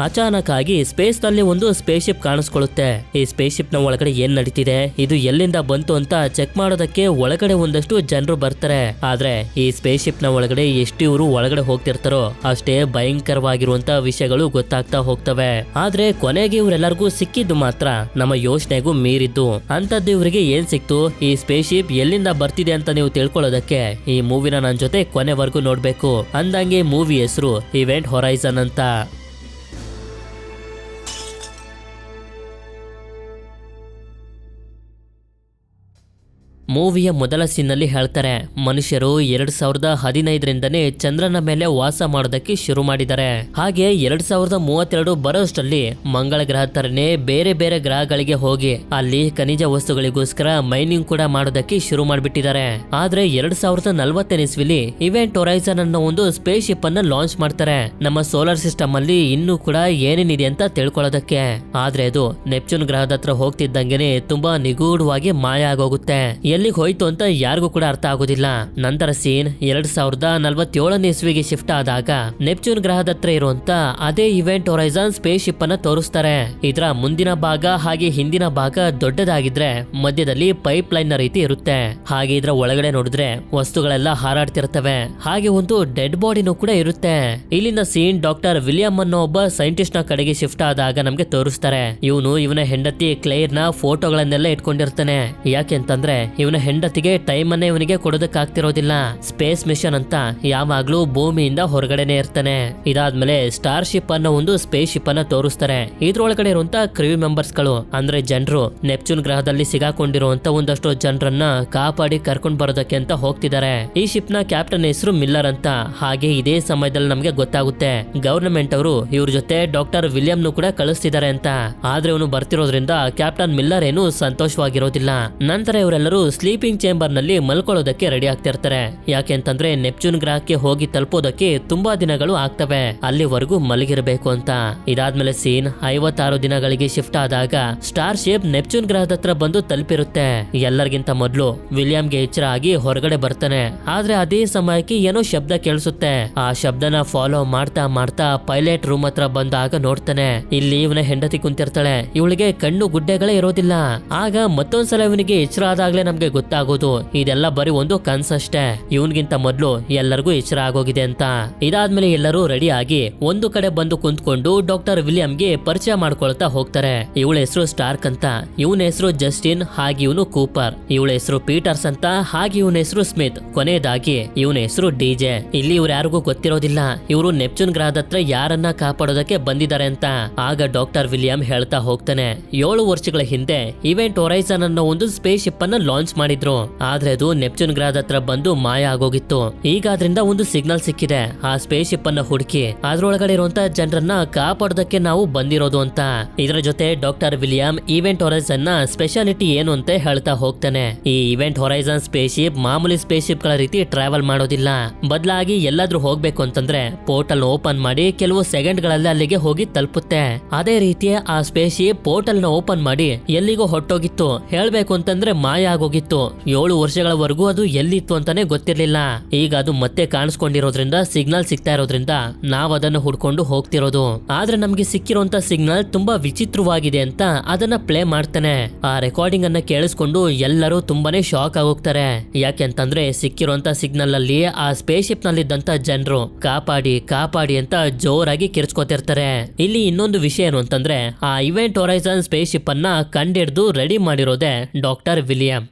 ಅಚಾನಕ್ ಆಗಿ ಸ್ಪೇಸ್ ನಲ್ಲಿ ಒಂದು ಸ್ಪೇಸ್ ಶಿಪ್ ಕಾಣಿಸ್ಕೊಳ್ಳುತ್ತೆ. ಈ ಸ್ಪೇಸ್ ಶಿಪ್ ನ ಒಳಗಡೆ ಏನ್ ನಡೀತಿದೆ, ಇದು ಎಲ್ಲಿಂದ ಬಂತು ಅಂತ ಚೆಕ್ ಮಾಡೋದಕ್ಕೆ ಒಳಗಡೆ ಒಂದಷ್ಟು ಜನರು ಬರ್ತಾರೆ. ಆದ್ರೆ ಈ ಸ್ಪೇಸ್ ಶಿಪ್ ನ ಒಳಗಡೆ ಎಷ್ಟು ಇವರು ಒಳಗಡೆ ಹೋಗ್ತಿರ್ತಾರೋ ಅಷ್ಟೇ ಭಯಂಕರವಾಗಿರುವಂತ ವಿಷಯಗಳು ಗೊತ್ತಾಗ್ತಾ ಹೋಗ್ತವೆ. ಆದ್ರೆ ಕೊನೆಗೆ ಇವರೆಲ್ಲರಿಗೂ ಸಿಕ್ಕಿದ್ದು ಮಾತ್ರ ನಮ್ಮ ಯೋಚನೆಗೂ ಮೀರಿದ್ದು. ಅಂತದ್ದು ಇವರಿಗೆ ಏನ್ ಸಿಕ್ತು, ಈ ಸ್ಪೇಸ್ ಶಿಪ್ ಎಲ್ಲಿಂದ ಬರ್ತಿದೆ ಅಂತ ನೀವು ತಿಳ್ಕೊಳ್ಳೋದಕ್ಕೆ ಈ ಮೂವಿನ ನನ್ನ ಜೊತೆ ಕೊನೆವರೆಗೂ ನೋಡ್ಬೇಕು. ಅಂದಂಗೆ ಮೂವಿ ಹೆಸರು ಇವೆಂಟ್ ಹೊರೈಸನ್ ಅಂತ. ಮೂವಿಯ ಮೊದಲ ಸೀನ್ನಲ್ಲಿ ಹೇಳ್ತಾರೆ, ಮನುಷ್ಯರು 2015ರಿಂದನೇ ಚಂದ್ರನ ಮೇಲೆ ವಾಸ ಮಾಡೋದಕ್ಕೆ ಶುರು ಮಾಡಿದ್ದಾರೆ. ಹಾಗೆ 2032 ಬರೋಷ್ಟರಲ್ಲಿ ಮಂಗಳ ಗ್ರಹ ತರನೇ ಬೇರೆ ಬೇರೆ ಗ್ರಹಗಳಿಗೆ ಹೋಗಿ ಅಲ್ಲಿ ಖನಿಜ ವಸ್ತುಗಳಿಗೋಸ್ಕರ ಮೈನಿಂಗ್ ಕೂಡ ಮಾಡೋದಕ್ಕೆ ಶುರು ಮಾಡಿಬಿಟ್ಟಿದ್ದಾರೆ. ಆದ್ರೆ 2040 ಇಸ್ವಿಲಿ ಇವೆಂಟ್ ಹೊರೈಸನ್ ಅನ್ನೋ ಒಂದು ಸ್ಪೇಸ್ ಶಿಪ್ ಅನ್ನ ಲಾಂಚ್ ಮಾಡ್ತಾರೆ ನಮ್ಮ ಸೋಲಾರ್ ಸಿಸ್ಟಮ್ ಅಲ್ಲಿ ಇನ್ನೂ ಕೂಡ ಏನೇನಿದೆ ಅಂತ ತಿಳ್ಕೊಳ್ಳೋದಕ್ಕೆ. ಆದ್ರೆ ಅದು ನೆಪ್ಚೂನ್ ಗ್ರಹದ ಹತ್ರ ಹೋಗ್ತಿದ್ದಂಗೆನೆ ತುಂಬಾ ನಿಗೂಢವಾಗಿ ಮಾಯ ಆಗೋಗುತ್ತೆ. ಎಲ್ಲಿಗೆ ಹೋಯ್ತು ಅಂತ ಯಾರಿಗೂ ಕೂಡ ಅರ್ಥ ಆಗೋದಿಲ್ಲ. ನಂತರ ಸೀನ್ 2047 ಇಸ್ವಿಗೆ ಶಿಫ್ಟ್ ಆದಾಗ ನೆಪ್ಚೂನ್ ಗ್ರಹದ ಹತ್ರ ಇರುವಂತ ಅದೇ ಇವೆಂಟ್ ಹೊರೈಸನ್ ಸ್ಪೇಸ್ ಶಿಪ್ ಅನ್ನ ತೋರಿಸ್ತಾರೆ. ಇದರ ಮುಂದಿನ ಭಾಗ ಹಾಗೆ ಹಿಂದಿನ ಭಾಗ ದೊಡ್ಡದಾಗಿದ್ರೆ ಮಧ್ಯದಲ್ಲಿ ಪೈಪ್ ಲೈನ್ ನ ರೀತಿ ಇರುತ್ತೆ. ಹಾಗೆ ಇದರ ಒಳಗಡೆ ನೋಡಿದ್ರೆ ವಸ್ತುಗಳೆಲ್ಲ ಹಾರಾಡ್ತಿರ್ತವೆ. ಹಾಗೆ ಒಂದು ಡೆಡ್ ಬಾಡಿನೂ ಕೂಡ ಇರುತ್ತೆ. ಇಲ್ಲಿನ ಸೀನ್ ಡಾಕ್ಟರ್ ವಿಲಿಯಂ ಅನ್ನೋ ಒಬ್ಬ ಸೈಂಟಿಸ್ಟ್ ನ ಕಡೆಗೆ ಶಿಫ್ಟ್ ಆದಾಗ ನಮ್ಗೆ ತೋರಿಸ್ತಾರೆ. ಇವನ ಹೆಂಡತಿ ಕ್ಲೇರ್ ನ ಫೋಟೋಗಳನ್ನೆಲ್ಲ ಇಟ್ಕೊಂಡಿರ್ತಾನೆ. ಯಾಕೆಂತಂದ್ರೆ ಇವನ ಹೆಂಡತಿಗೆ ಟೈಮ್ ಅನ್ನೇ ಇವನಿಗೆ ಕೊಡೋದಕ್ಕಾಗ್ತಿರೋದಿಲ್ಲ. ಸ್ಪೇಸ್ ಮಿಷನ್ ಅಂತ ಯಾವಾಗ್ಲೂ ಭೂಮಿಯಿಂದ ಹೊರಗಡೆನೆ ಇರ್ತಾನೆ. ಇದಾದ್ಮೇಲೆ ಸ್ಟಾರ್ ಶಿಪ್ ಅನ್ನೋ ಒಂದು ಸ್ಪೇಸ್ ಶಿಪ್ ಅನ್ನ ತೋರಿಸ್ತಾರೆ. ಇದ್ರೊಳಗಡೆ ಇರುವಂತ ಕ್ರೂ ಮೆಂಬರ್ಸ್ ಗಳು ಅಂದ್ರೆ ಜನರು ನೆಪ್ಚೂನ್ ಗ್ರಹದಲ್ಲಿ ಸಿಗಾಕೊಂಡಿರುವಂತ ಒಂದಷ್ಟು ಜನರನ್ನ ಕಾಪಾಡಿ ಕರ್ಕೊಂಡ್ ಬರೋದಕ್ಕೆ ಅಂತ ಹೋಗ್ತಿದ್ದಾರೆ. ಈ ಶಿಪ್ ನ ಕ್ಯಾಪ್ಟನ್ ಹೆಸರು ಮಿಲ್ಲರ್ ಅಂತ. ಹಾಗೆ ಇದೇ ಸಮಯದಲ್ಲಿ ನಮ್ಗೆ ಗೊತ್ತಾಗುತ್ತೆ ಗವರ್ನಮೆಂಟ್ ಅವರು ಇವ್ರ ಜೊತೆ ಡಾಕ್ಟರ್ ವಿಲಿಯಂ ಕೂಡ ಕಳಿಸ್ತಿದ್ದಾರೆ ಅಂತ. ಆದ್ರೆ ಇವನು ಬರ್ತಿರೋದ್ರಿಂದ ಕ್ಯಾಪ್ಟನ್ ಮಿಲ್ಲರ್ ಏನು ಸಂತೋಷವಾಗಿರೋದಿಲ್ಲ. ನಂತರ ಇವರೆಲ್ಲರೂ ಸ್ಲೀಪಿಂಗ್ ಚೇಂಬರ್ ನಲ್ಲಿ ಮಲ್ಕೊಳ್ಳೋದಕ್ಕೆ ರೆಡಿ ಆಗ್ತಿರ್ತಾರೆ. ಯಾಕೆಂತಂದ್ರೆ ನೆಪ್ಚೂನ್ ಗ್ರಹಕ್ಕೆ ಹೋಗಿ ತಲುಪೋದಕ್ಕೆ ತುಂಬಾ ದಿನಗಳು ಆಗ್ತವೆ, ಅಲ್ಲಿವರೆಗೂ ಮಲಗಿರಬೇಕು ಅಂತ. ಇದಾದ್ಮೇಲೆ ಸೀನ್ 56 ದಿನಗಳಿಗೆ ಶಿಫ್ಟ್ ಆದಾಗ ಸ್ಟಾರ್ ಶಿಪ್ ನೆಪ್ಚೂನ್ ಗ್ರಹದ ಹತ್ರ ಬಂದು ತಲುಪಿರುತ್ತೆ. ಎಲ್ಲರಿಗಿಂತ ಮೊದಲು ವಿಲಿಯಂಗೆ ಎಚ್ಚರ ಆಗಿ ಹೊರಗಡೆ ಬರ್ತಾನೆ. ಆದ್ರೆ ಅದೇ ಸಮಯಕ್ಕೆ ಏನೋ ಶಬ್ದ ಕೇಳಿಸುತ್ತೆ. ಆ ಶಬ್ದನ ಫಾಲೋ ಮಾಡ್ತಾ ಮಾಡ್ತಾ ಪೈಲಟ್ ರೂಮ್ ಹತ್ರ ಬಂದಾಗ ನೋಡ್ತಾನೆ ಇಲ್ಲಿ ಇವನ ಹೆಂಡತಿ ಕುಂತಿರ್ತಾಳೆ. ಇವಳಿಗೆ ಕಣ್ಣು ಗುಡ್ಡೆಗಳೇ ಇರೋದಿಲ್ಲ. ಆಗ ಮತ್ತೊಂದ್ಸಲ ಇವನಿಗೆ ಎಚ್ಚರ ಆದಾಗ್ಲೇ ನಮ್ಗೆ ಗೊತ್ತಾಗೋದು ಇದೆಲ್ಲ ಬರೀ ಒಂದು ಕನ್ಸಷ್ಟೇ, ಇವನ್ಗಿಂತ ಮೊದಲು ಎಲ್ಲರಿಗೂ ಎಚ್ಚರ ಆಗೋಗಿದೆ ಅಂತ. ಇದಾದ್ಮೇಲೆ ಎಲ್ಲರೂ ರೆಡಿ ಆಗಿ ಒಂದು ಕಡೆ ಬಂದು ಕುಂತ್ಕೊಂಡು ಡಾಕ್ಟರ್ ವಿಲಿಯಂಗೆ ಪರಿಚಯ ಮಾಡ್ಕೊಳ್ತಾ ಹೋಗ್ತಾರೆ. ಇವಳ ಹೆಸರು ಸ್ಟಾರ್ಕ್ ಅಂತ, ಇವನ ಹೆಸರು ಜಸ್ಟಿನ್, ಹಾಗೆ ಇವನು ಕೂಪರ್. ಇವಳ ಹೆಸರು ಪೀಟರ್ಸ್ ಅಂತ, ಹಾಗೆ ಇವನ ಹೆಸರು ಸ್ಮಿತ್. ಕೊನೆಯದಾಗಿ ಇವನ ಹೆಸರು ಡಿಜೆ. ಇಲ್ಲಿ ಇವ್ರು ಯಾರಿಗೂ ಗೊತ್ತಿರೋದಿಲ್ಲ ಇವರು ನೆಪ್ಚೂನ್ ಗ್ರಹದ ಹತ್ರ ಯಾರನ್ನ ಕಾಪಾಡೋದಕ್ಕೆ ಬಂದಿದ್ದಾರೆ ಅಂತ. ಆಗ ಡಾಕ್ಟರ್ ವಿಲಿಯಂ ಹೇಳ್ತಾ ಹೋಗ್ತಾನೆ, 7 ವರ್ಷಗಳ ಹಿಂದೆ ಇವೆಂಟ್ ಹೊರೈಸನ್ ಅನ್ನೋ ಒಂದು ಸ್ಪೇಸ್ ಶಿಪ್ ಅನ್ನ ಲಾಂಚ್ ಮಾಡಿದ್ರು. ಆದ್ರೆ ಅದು ನೆಪ್ಚೂನ್ ಗ್ರಹದ ಹತ್ರ ಬಂದು ಮಾಯ ಆಗೋಗಿತ್ತು. ಈಗ ಅದರಿಂದ ಒಂದು ಸಿಗ್ನಲ್ ಸಿಕ್ಕಿದೆ. ಆ ಸ್ಪೇಸ್ ಶಿಪ್ ಅನ್ನ ಹುಡುಕಿ ಅದ್ರೊಳಗಡೆ ಇರುವಂತ ಜನರನ್ನ ಕಾಪಾಡೋದಕ್ಕೆ ನಾವು ಬಂದಿರೋದು ಅಂತ. ಇದರ ಜೊತೆ ಡಾಕ್ಟರ್ ವಿಲಿಯಂ ಇವೆಂಟ್ ಹೊರೈಸನ್ ನ ಸ್ಪೆಷಾಲಿಟಿ ಏನು ಅಂತ ಹೇಳ್ತಾ ಹೋಗ್ತಾನೆ. ಈ ಇವೆಂಟ್ ಹೊರೈಸನ್ ಸ್ಪೇಸ್ ಶಿಪ್ ಮಾಮೂಲಿ ಸ್ಪೇಸ್ ಶಿಪ್ ಗಳ ರೀತಿ ಟ್ರಾವೆಲ್ ಮಾಡೋದಿಲ್ಲ. ಬದಲಾಗಿ ಎಲ್ಲಾದ್ರೂ ಹೋಗ್ಬೇಕು ಅಂತಂದ್ರೆ ಪೋರ್ಟಲ್ ಓಪನ್ ಮಾಡಿ ಕೆಲವು ಸೆಕೆಂಡ್ ಗಳಲ್ಲಿ ಅಲ್ಲಿಗೆ ಹೋಗಿ ತಲುಪುತ್ತೆ. ಅದೇ ರೀತಿ ಆ ಸ್ಪೇಸ್ ಶಿಪ್ ಪೋರ್ಟಲ್ ನ ಓಪನ್ ಮಾಡಿ ಎಲ್ಲಿಗೋ ಹೊಟ್ಟೋಗಿತ್ತು. ಹೇಳ್ಬೇಕು ಅಂತಂದ್ರೆ ಮಾಯ ಆಗೋಗಿತ್ತು. 7 ವರ್ಷಗಳವರೆಗೂ ಅದು ಎಲ್ಲಿತ್ತು ಅಂತಾನೆ ಗೊತ್ತಿರ್ಲಿಲ್ಲ. ಈಗ ಅದು ಮತ್ತೆ ಕಾಣಿಸ್ಕೊಂಡಿರೋದ್ರಿಂದ ಸಿಗ್ನಲ್ ಸಿಗ್ತಾ ಇರೋದ್ರಿಂದ ನಾವ್ ಅದನ್ನ ಹುಡ್ಕೊಂಡು ಹೋಗ್ತಿರೋದು. ಆದ್ರೆ ನಮ್ಗೆ ಸಿಕ್ಕಿರುವಂತ ಸಿಗ್ನಲ್ ತುಂಬಾ ವಿಚಿತ್ರವಾಗಿದೆ ಅಂತ ಅದನ್ನ ಪ್ಲೇ ಮಾಡ್ತಾನೆ. ಆ ರೆಕಾರ್ಡಿಂಗ್ ಅನ್ನ ಕೇಳಿಸ್ಕೊಂಡು ಎಲ್ಲರೂ ತುಂಬಾನೇ ಶಾಕ್ ಆಗೋಗ್ತಾರೆ. ಯಾಕೆಂತಂದ್ರೆ ಸಿಕ್ಕಿರುವಂತ ಸಿಗ್ನಲ್ ಅಲ್ಲಿ ಆ ಸ್ಪೇಸ್ ಶಿಪ್ ನಲ್ಲಿದ್ದಂತ ಜನರು ಕಾಪಾಡಿ ಕಾಪಾಡಿ ಅಂತ ಜೋರಾಗಿ ಕಿರ್ಚ್ಕೋತಿರ್ತಾರೆ. ಇಲ್ಲಿ ಇನ್ನೊಂದು ವಿಷಯ ಏನು ಅಂತಂದ್ರೆ ಆ ಇವೆಂಟ್ ಹೊರೈಸನ್ ಸ್ಪೇಸ್ ಶಿಪ್ ಅನ್ನ ಕಂಡಿಡ್ದು ರೆಡಿ ಮಾಡಿರೋದೇ ಡಾಕ್ಟರ್ ವಿಲಿಯಂ.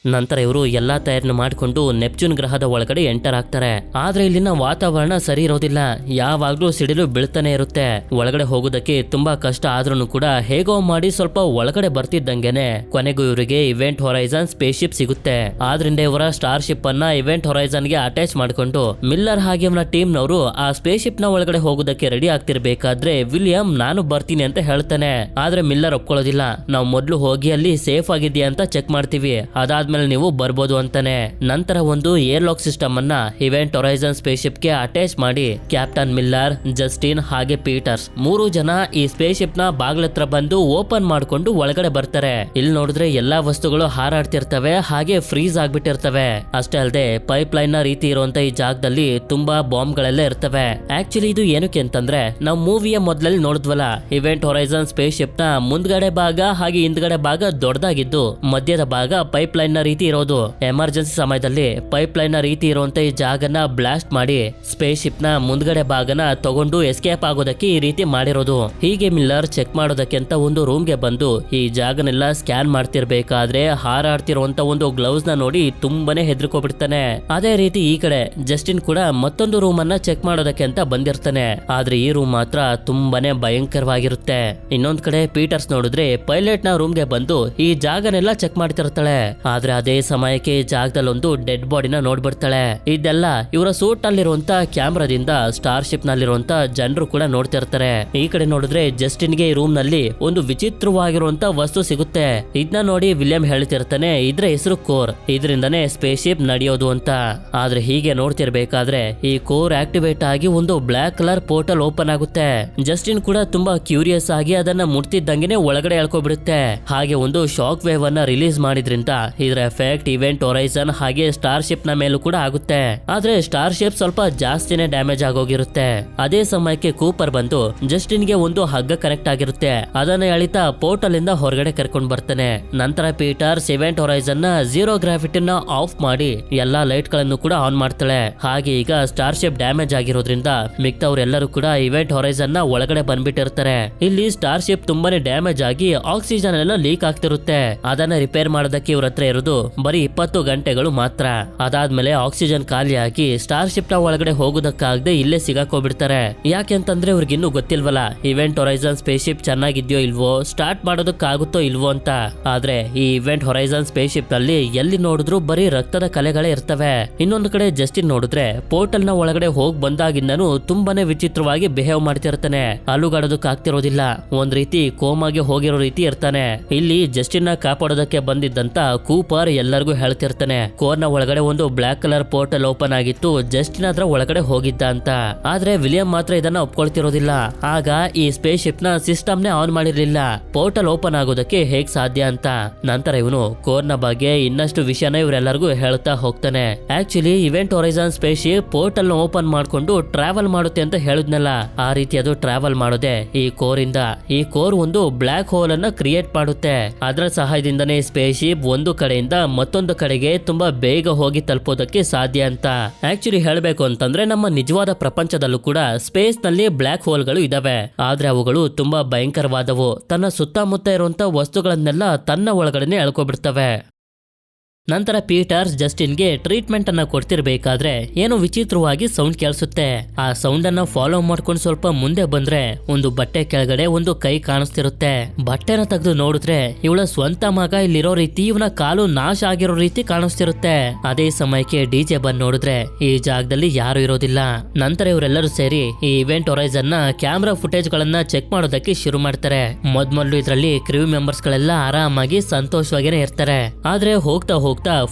ನಂತರ ಇವರು ಎಲ್ಲಾ ತಯಾರಿನ ಮಾಡಿಕೊಂಡು ನೆಪ್ಚೂನ್ ಗ್ರಹದ ಒಳಗಡೆ ಎಂಟರ್ ಆಗ್ತಾರೆ. ಆದ್ರೆ ಇಲ್ಲಿನ ವಾತಾವರಣ ಸರಿ ಇರೋದಿಲ್ಲ, ಯಾವಾಗ್ಲೂ ಸಿಡಿಲು ಬೀಳ್ತಾನೆ ಇರುತ್ತೆ. ಒಳಗಡೆ ಹೋಗೋದಕ್ಕೆ ತುಂಬಾ ಕಷ್ಟ ಆದ್ರೂ ಕೂಡ ಹೇಗೋ ಮಾಡಿ ಸ್ವಲ್ಪ ಒಳಗಡೆ ಬರ್ತಿದ್ದಂಗೆನೆ ಕೊನೆಗೂ ಇವರಿಗೆ ಇವೆಂಟ್ ಹೊರೈಸನ್ ಸ್ಪೇಸ್ ಶಿಪ್ ಸಿಗುತ್ತೆ. ಆದ್ರಿಂದ ಇವರ ಸ್ಟಾರ್ ಶಿಪ್ ಅನ್ನ ಇವೆಂಟ್ ಹೊರೈಸನ್ ಗೆ ಅಟ್ಯಾಚ್ ಮಾಡ್ಕೊಂಡು ಮಿಲ್ಲರ್ ಹಾಗೆ ಅವನ ಟೀಮ್ ನವರು ಆ ಸ್ಪೇಸ್ ಶಿಪ್ ನ ಒಳಗಡೆ ಹೋಗೋದಕ್ಕೆ ರೆಡಿ ಆಗ್ತಿರ್ಬೇಕಾದ್ರೆ ವಿಲಿಯಂ ನಾನು ಬರ್ತೀನಿ ಅಂತ ಹೇಳ್ತಾನೆ. ಆದ್ರೆ ಮಿಲ್ಲರ್ ಒಪ್ಕೊಳ್ಳೋದಿಲ್ಲ. ನಾವು ಮೊದ್ಲು ಹೋಗಿ ಅಲ್ಲಿ ಸೇಫ್ ಆಗಿದ್ಯಾ ಅಂತ ಚೆಕ್ ಮಾಡ್ತೀವಿ, ಅದಾದ್ಮೇಲೆ ಅದಾದ್ಮೇಲೆ ನೀವು ಬರ್ಬೋದು ಅಂತಾನೆ. ನಂತರ ಒಂದು ಏರ್ಲಾಕ್ ಸಿಸ್ಟಮ್ ಅನ್ನ ಇವೆಂಟ್ ಹೊರೈಸನ್ ಸ್ಪೇಸ್ ಶಿಪ್ ಗೆ ಅಟ್ಯಾಚ್ ಮಾಡಿ ಕ್ಯಾಪ್ಟನ್ ಮಿಲ್ಲರ್, ಜಸ್ಟಿನ್ ಹಾಗೆ ಪೀಟರ್ಸ್ 3 ಜನ ಈ ಸ್ಪೇಸ್ ಶಿಪ್ ನ ಬಾಗ್ಲತ್ರ ಬಂದು ಓಪನ್ ಮಾಡ್ಕೊಂಡು ಒಳಗಡೆ ಬರ್ತಾರೆ. ಇಲ್ಲಿ ನೋಡಿದ್ರೆ ಎಲ್ಲಾ ವಸ್ತುಗಳು ಹಾರಾಡ್ತಿರ್ತವೆ ಹಾಗೆ ಫ್ರೀಸ್ ಆಗ್ಬಿಟ್ಟಿರ್ತವೆ. ಅಷ್ಟೇ ಅಲ್ಲದೆ ಪೈಪ್ ಲೈನ್ ನ ರೀತಿ ಇರುವಂತ ಈ ಜಾಗದಲ್ಲಿ ತುಂಬಾ ಬಾಂಬ್ ಗಳೆಲ್ಲ ಇರ್ತವೆ. ಆಕ್ಚುಲಿ ಇದು ಏನಕ್ಕೆ ಅಂತಂದ್ರೆ ನಾವು ಮೂವಿಯ ಮೊದಲಲ್ಲಿ ನೋಡಿದ್ವಲ್ಲ, ಇವೆಂಟ್ ಹೊರೈಸನ್ ಸ್ಪೇಸ್ ಶಿಪ್ ನ ಮುಂದ್ಗಡೆ ಭಾಗ ಹಾಗೆ ಹಿಂದ್ಗಡೆ ಭಾಗ ದೊಡ್ಡದಾಗಿದ್ದು ಮಧ್ಯದ ಭಾಗ ಪೈಪ್ ಲೈನ್ ನ ರೀತಿ ಇರೋದು. ಎಮರ್ಜೆನ್ಸಿ ಸಮಯದಲ್ಲಿ ಪೈಪ್ ಲೈನ್ ನ ರೀತಿ ಇರುವಂತ ಈ ಜಾಗನ ಬ್ಲಾಸ್ಟ್ ಮಾಡಿ ಸ್ಪೇಸ್ ಶಿಪ್ ನ ಮುಂದ್ಗಡೆ ಭಾಗನ ತಗೊಂಡು ಎಸ್ಕೇಪ್ ಆಗೋದಕ್ಕೆ ಈ ರೀತಿ ಮಾಡಿರೋದು. ಹೀಗೆ ಮಿಲ್ಲರ್ ಚೆಕ್ ಮಾಡೋದಕ್ಕೆ ಅಂತ ಒಂದು ರೂಮ್ ಗೆ ಬಂದು ಈ ಜಾಗನೆಲ್ಲ ಸ್ಕ್ಯಾನ್ ಮಾಡ್ತಿರ್ಬೇಕಾದ್ರೆ ಹಾರಾಡ್ತಿರುವಂತ ಒಂದು ಗ್ಲೌಸ್ ನ ನೋಡಿ ತುಂಬಾನೇ ಹೆದರ್ಕೊಬಿಡ್ತಾನೆ. ಅದೇ ರೀತಿ ಈ ಕಡೆ ಜಸ್ಟಿನ್ ಕೂಡ ಮತ್ತೊಂದು ರೂಮ್ ಅನ್ನ ಚೆಕ್ ಮಾಡೋದಕ್ಕೆ ಅಂತ ಬಂದಿರ್ತಾನೆ. ಆದ್ರೆ ಈ ರೂಮ್ ಮಾತ್ರ ತುಂಬಾನೇ ಭಯಂಕರವಾಗಿರುತ್ತೆ. ಇನ್ನೊಂದ್ ಕಡೆ ಪೀಟರ್ಸ್ ನೋಡಿದ್ರೆ ಪೈಲಟ್ ನ ರೂಮ್ ಗೆ ಬಂದು ಈ ಜಾಗನೆಲ್ಲ ಚೆಕ್ ಮಾಡ್ತಿರ್ತಾಳೆ. ಆದ್ರೆ ಅದೇ ಸಮಯಕ್ಕೆ ಈ ಜಾಗದಲ್ಲಿ ಒಂದು ಡೆಡ್ ಬಾಡಿನ ನೋಡ್ಬಿಡ್ತಾಳೆ. ಇದೆಲ್ಲ ಇವರ ಸೂಟ್ ನಲ್ಲಿರುವಂತ ಕ್ಯಾಮ್ರಾದಿಂದ ಸ್ಟಾರ್ ಶಿಪ್ ನಲ್ಲಿರುವಂತ ಜನರು ಕೂಡ ನೋಡ್ತಿರ್ತಾರೆ. ಈ ಕಡೆ ನೋಡಿದ್ರೆ ಜಸ್ಟಿನ್ ಗೆ ಈ ರೂಮ್ ನಲ್ಲಿ ಒಂದು ವಿಚಿತ್ರವಾಗಿರುವಂತ ವಸ್ತು ಸಿಗುತ್ತೆ. ಇದನ್ನ ನೋಡಿ ವಿಲಿಯಂ ಹೇಳ್ತಿರ್ತಾನೆ, ಇದ್ರ ಹೆಸರು ಕೋರ್, ಇದರಿಂದನೇ ಸ್ಪೇಸ್ ಶಿಪ್ ನಡೆಯೋದು ಅಂತ. ಆದ್ರೆ ಹೀಗೆ ನೋಡ್ತಿರ್ಬೇಕಾದ್ರೆ ಈ ಕೋರ್ ಆಕ್ಟಿವೇಟ್ ಆಗಿ ಒಂದು ಬ್ಲಾಕ್ ಕಲರ್ ಪೋರ್ಟಲ್ ಓಪನ್ ಆಗುತ್ತೆ. ಜಸ್ಟಿನ್ ಕೂಡ ತುಂಬಾ ಕ್ಯೂರಿಯಸ್ ಆಗಿ ಅದನ್ನ ಮುಟ್ತಿದ್ದಂಗೆನೆ ಒಳಗಡೆ ಎಳ್ಕೊಬಿಡುತ್ತೆ. ಹಾಗೆ ಒಂದು ಶಾಕ್ ವೇವ್ ಅನ್ನ ರಿಲೀಸ್ ಮಾಡಿದ್ರಿಂದ ಇದರ ಎಫೆಕ್ಟ್ ಇವೆಂಟ್ ಹೊರೈಸನ್ ಹಾಗೆ ಸ್ಟಾರ್ ಶಿಪ್ ನ ಮೇಲೂ ಕೂಡ ಆಗುತ್ತೆ. ಆದ್ರೆ ಸ್ಟಾರ್ ಶಿಪ್ ಸ್ವಲ್ಪ ಜಾಸ್ತಿನೇ ಡ್ಯಾಮೇಜ್ ಆಗೋಗಿರುತ್ತೆ. ಅದೇ ಸಮಯಕ್ಕೆ ಕೂಪರ್ ಬಂದು ಜಸ್ಟಿನ್ ಗೆ ಒಂದು ಹಗ್ಗ ಕನೆಕ್ಟ್ ಆಗಿರುತ್ತೆ. ಅದನ್ನ ಎಳಿತಾ ಪೋರ್ಟಲ್ ಇಂದ ಹೊರಗಡೆ ಕರ್ಕೊಂಡ್ ಬರ್ತಾನೆ. ನಂತರ ಪೀಟರ್ ಇವೆಂಟ್ ಹೊರೈಸನ್ ನ ಝೀರೋ ಗ್ರಾವಿಟಿನ ಆಫ್ ಮಾಡಿ ಎಲ್ಲಾ ಲೈಟ್ ಗಳನ್ನು ಕೂಡ ಆನ್ ಮಾಡ್ತಾಳೆ. ಹಾಗೆ ಈಗ ಸ್ಟಾರ್ ಶಿಪ್ ಡ್ಯಾಮೇಜ್ ಆಗಿರೋದ್ರಿಂದ ಮಿಕ್ತವ್ರೆಲ್ಲರೂ ಕೂಡ ಇವೆಂಟ್ ಹೊರೈಸನ್ ನ ಒಳಗಡೆ ಬಂದ್ಬಿಟ್ಟಿರ್ತಾರೆ. ಇಲ್ಲಿ ಸ್ಟಾರ್ ಶಿಪ್ ತುಂಬಾನೇ ಡ್ಯಾಮೇಜ್ ಆಗಿ ಆಕ್ಸಿಜನ್ ಎಲ್ಲ ಲೀಕ್ ಆಗ್ತಿರುತ್ತೆ. ಅದನ್ನ ರಿಪೇರ್ ಮಾಡೋದಕ್ಕೆ ಇವ್ರ ಹತ್ರ ಇರೋದು ಬರೀ 20 ಗಂಟೆಗಳು ಮಾತ್ರ. ಅದಾದ್ಮೇಲೆ ಆಕ್ಸಿಜನ್ ಖಾಲಿ ಆಗಿ ಸ್ಟಾರ್ ಶಿಪ್ ನ ಒಳಗಡೆ ಹೋಗೋದಕ್ಕಾಗದೆ ಇಲ್ಲೇ ಸಿಗಾಕೋಬಿಡ್ತಾರೆ. ಯಾಕೆಂತಂದ್ರೆ ಇವ್ರಿಗಿನ್ನೂ ಗೊತ್ತಿಲ್ವಲ್ಲ ಇವೆಂಟ್ ಹೊರೈಸನ್ ಸ್ಪೇಸ್ ಶಿಪ್ ಚೆನ್ನಾಗಿದ್ಯೋ ಇಲ್ವೋ, ಸ್ಟಾರ್ಟ್ ಮಾಡೋದಕ್ಕಾಗುತ್ತೋ ಇಲ್ವೋ ಅಂತ. ಆದ್ರೆ ಈ ಇವೆಂಟ್ ಹೊರೈಸನ್ ಸ್ಪೇಸ್ ಶಿಪ್ ನಲ್ಲಿ ಎಲ್ಲಿ ನೋಡಿದ್ರು ಬರೀ ರಕ್ತದ ಕಲೆಗಳೇ ಇರ್ತವೆ. ಇನ್ನೊಂದು ಕಡೆ ಜಸ್ಟಿನ್ ನೋಡಿದ್ರೆ ಪೋರ್ಟಲ್ ನ ಒಳಗಡೆ ಹೋಗ್ ಬಂದಾಗಿಂದನು ತುಂಬಾನೇ ವಿಚಿತ್ರವಾಗಿ ಬಿಹೇವ್ ಮಾಡ್ತಿರ್ತಾನೆ. ಅಲುಗಾಡೋದಕ್ಕಾಗ್ತಿರೋದಿಲ್ಲ, ಒಂದ್ ರೀತಿ ಕೋಮಾಗೆ ಹೋಗಿರೋ ರೀತಿ ಇರ್ತಾನೆ. ಇಲ್ಲಿ ಜಸ್ಟಿನ್ ನ ಕಾಪಾಡೋದಕ್ಕೆ ಬಂದಿದ್ದಂತ ಕೂಪರ್ ಎಲ್ಲರಿಗೂ ಹೇಳ್ತಿರ್ತಾನೆ, ಕೋರ್ ನ ಒಳಗಡೆ ಒಂದು ಬ್ಲಾಕ್ ಕಲರ್ ಪೋರ್ಟಲ್ ಓಪನ್ ಆಗಿತ್ತು, ಜಸ್ಟಿನ್ ಅದ್ರ ಒಳಗಡೆ ಹೋಗಿದ್ದ ಅಂತ. ಆದ್ರೆ ವಿಲಿಯಂ ಮಾತ್ರ ಇದನ್ನ ಒಪ್ಕೊಳ್ತಿರೋದಿಲ್ಲ. ಆಗ ಈ ಸ್ಪೇಸ್ ಶಿಪ್ ನ ಸಿಸ್ಟಮ್ ನೇ ಆನ್ ಮಾಡಿರ್ಲಿಲ್ಲ, ಪೋರ್ಟಲ್ ಓಪನ್ ಆಗೋದಕ್ಕೆ ಹೇಗ್ ಸಾಧ್ಯ ಅಂತ. ನಂತರ ಇವನು ಕೋರ್ ನ ಬಗ್ಗೆ ಇನ್ನಷ್ಟು ವಿಷಯನ ಇವರೆಲ್ಲರಿಗೂ ಹೇಳ್ತಾ ಹೋಗ್ತಾನೆ. Actually event Horizon space ship portal ನ ಓಪನ್ ಮಾಡ್ಕೊಂಡು ಟ್ರಾವೆಲ್ ಮಾಡುತ್ತೆ ಅಂತ ಹೇಳಿದ್ನಲ್ಲ, ಆ ರೀತಿ ಅದು ಟ್ರಾವೆಲ್ ಮಾಡೋದೆ ಈ ಕೋರ್ ಇಂದ. ಈ ಕೋರ್ ಒಂದು ಬ್ಲಾಕ್ ಹೋಲ್ ಅನ್ನ ಕ್ರಿಯೇಟ್ ಮಾಡುತ್ತೆ. ಅದರ ಸಹಾಯದಿಂದನೇ ಸ್ಪೇಸ್ ಶಿಪ್ ಒಂದು ಕಡೆಯಿಂದ ಮತ್ತೊಂದು ಕಡೆಗೆ ತುಂಬಾ ಬೇಗ ಹೋಗಿ ತಲುಪೋದಕ್ಕೆ ಸಾಧ್ಯ ಅಂತ. ಆಕ್ಚುಲಿ ಹೇಳ್ಬೇಕು ಅಂತಂದ್ರೆ ನಮ್ಮ ನಿಜವಾದ ಪ್ರಪಂಚದಲ್ಲೂ ಕೂಡ ಸ್ಪೇಸ್ ನಲ್ಲಿ ಬ್ಲಾಕ್ ಹೋಲ್ ಗಳು ಇದಾವೆ. ಆದ್ರೆ ಅವುಗಳು ತುಂಬಾ ಭಯಂಕರವಾದವು. ತನ್ನ ಸುತ್ತಮುತ್ತ ಇರುವಂತ ವಸ್ತುಗಳನ್ನೆಲ್ಲ ತನ್ನ ಒಳಗಡೆನೆ ಎಳ್ಕೊಬಿಡ್ತವೆ. ನಂತರ ಪೀಟರ್ಸ್ ಜಸ್ಟಿನ್ಗೆ ಟ್ರೀಟ್ಮೆಂಟ್ ಅನ್ನ ಕೊಡ್ತಿರ್ಬೇಕಾದ್ರೆ ಏನೋ ವಿಚಿತ್ರವಾಗಿ ಸೌಂಡ್ ಕೇಳಿಸುತ್ತೆ. ಆ ಸೌಂಡ್ ಅನ್ನ ಫಾಲೋ ಮಾಡ್ಕೊಂಡು ಸ್ವಲ್ಪ ಮುಂದೆ ಬಂದ್ರೆ ಒಂದು ಬಟ್ಟೆ ಕೆಳಗಡೆ ಒಂದು ಕೈ ಕಾಣಿಸ್ತಿರುತ್ತೆ. ಬಟ್ಟೆನ ತೆಗೆದು ನೋಡಿದ್ರೆ ಇವಳ ಸ್ವಂತ ಮಗ ಇಲ್ಲಿರೋ ರೀತಿ, ಇವನ ಕಾಲು ನಾಶ ಆಗಿರೋ ರೀತಿ ಕಾಣಿಸ್ತಿರುತ್ತೆ. ಅದೇ ಸಮಯಕ್ಕೆ ಡಿಜೆ ಬಂದ್ ನೋಡಿದ್ರೆ ಈ ಜಾಗದಲ್ಲಿ ಯಾರು ಇರೋದಿಲ್ಲ. ನಂತರ ಇವರೆಲ್ಲರೂ ಸೇರಿ ಈ ಇವೆಂಟ್ ಹೊರೈಸನ್ ನ ಕ್ಯಾಮ್ರಾ ಫುಟೇಜ್ ಗಳನ್ನ ಚೆಕ್ ಮಾಡೋದಕ್ಕೆ ಶುರು ಮಾಡ್ತಾರೆ. ಮೊದ್ಮೊದ್ಲು ಇದರಲ್ಲಿ ಕ್ರೂ ಮೆಂಬರ್ಸ್ ಗಳೆಲ್ಲ ಆರಾಮಾಗಿ ಸಂತೋಷವಾಗಿನೇ ಇರ್ತಾರೆ. ಆದ್ರೆ ಹೋಗ್ತಾ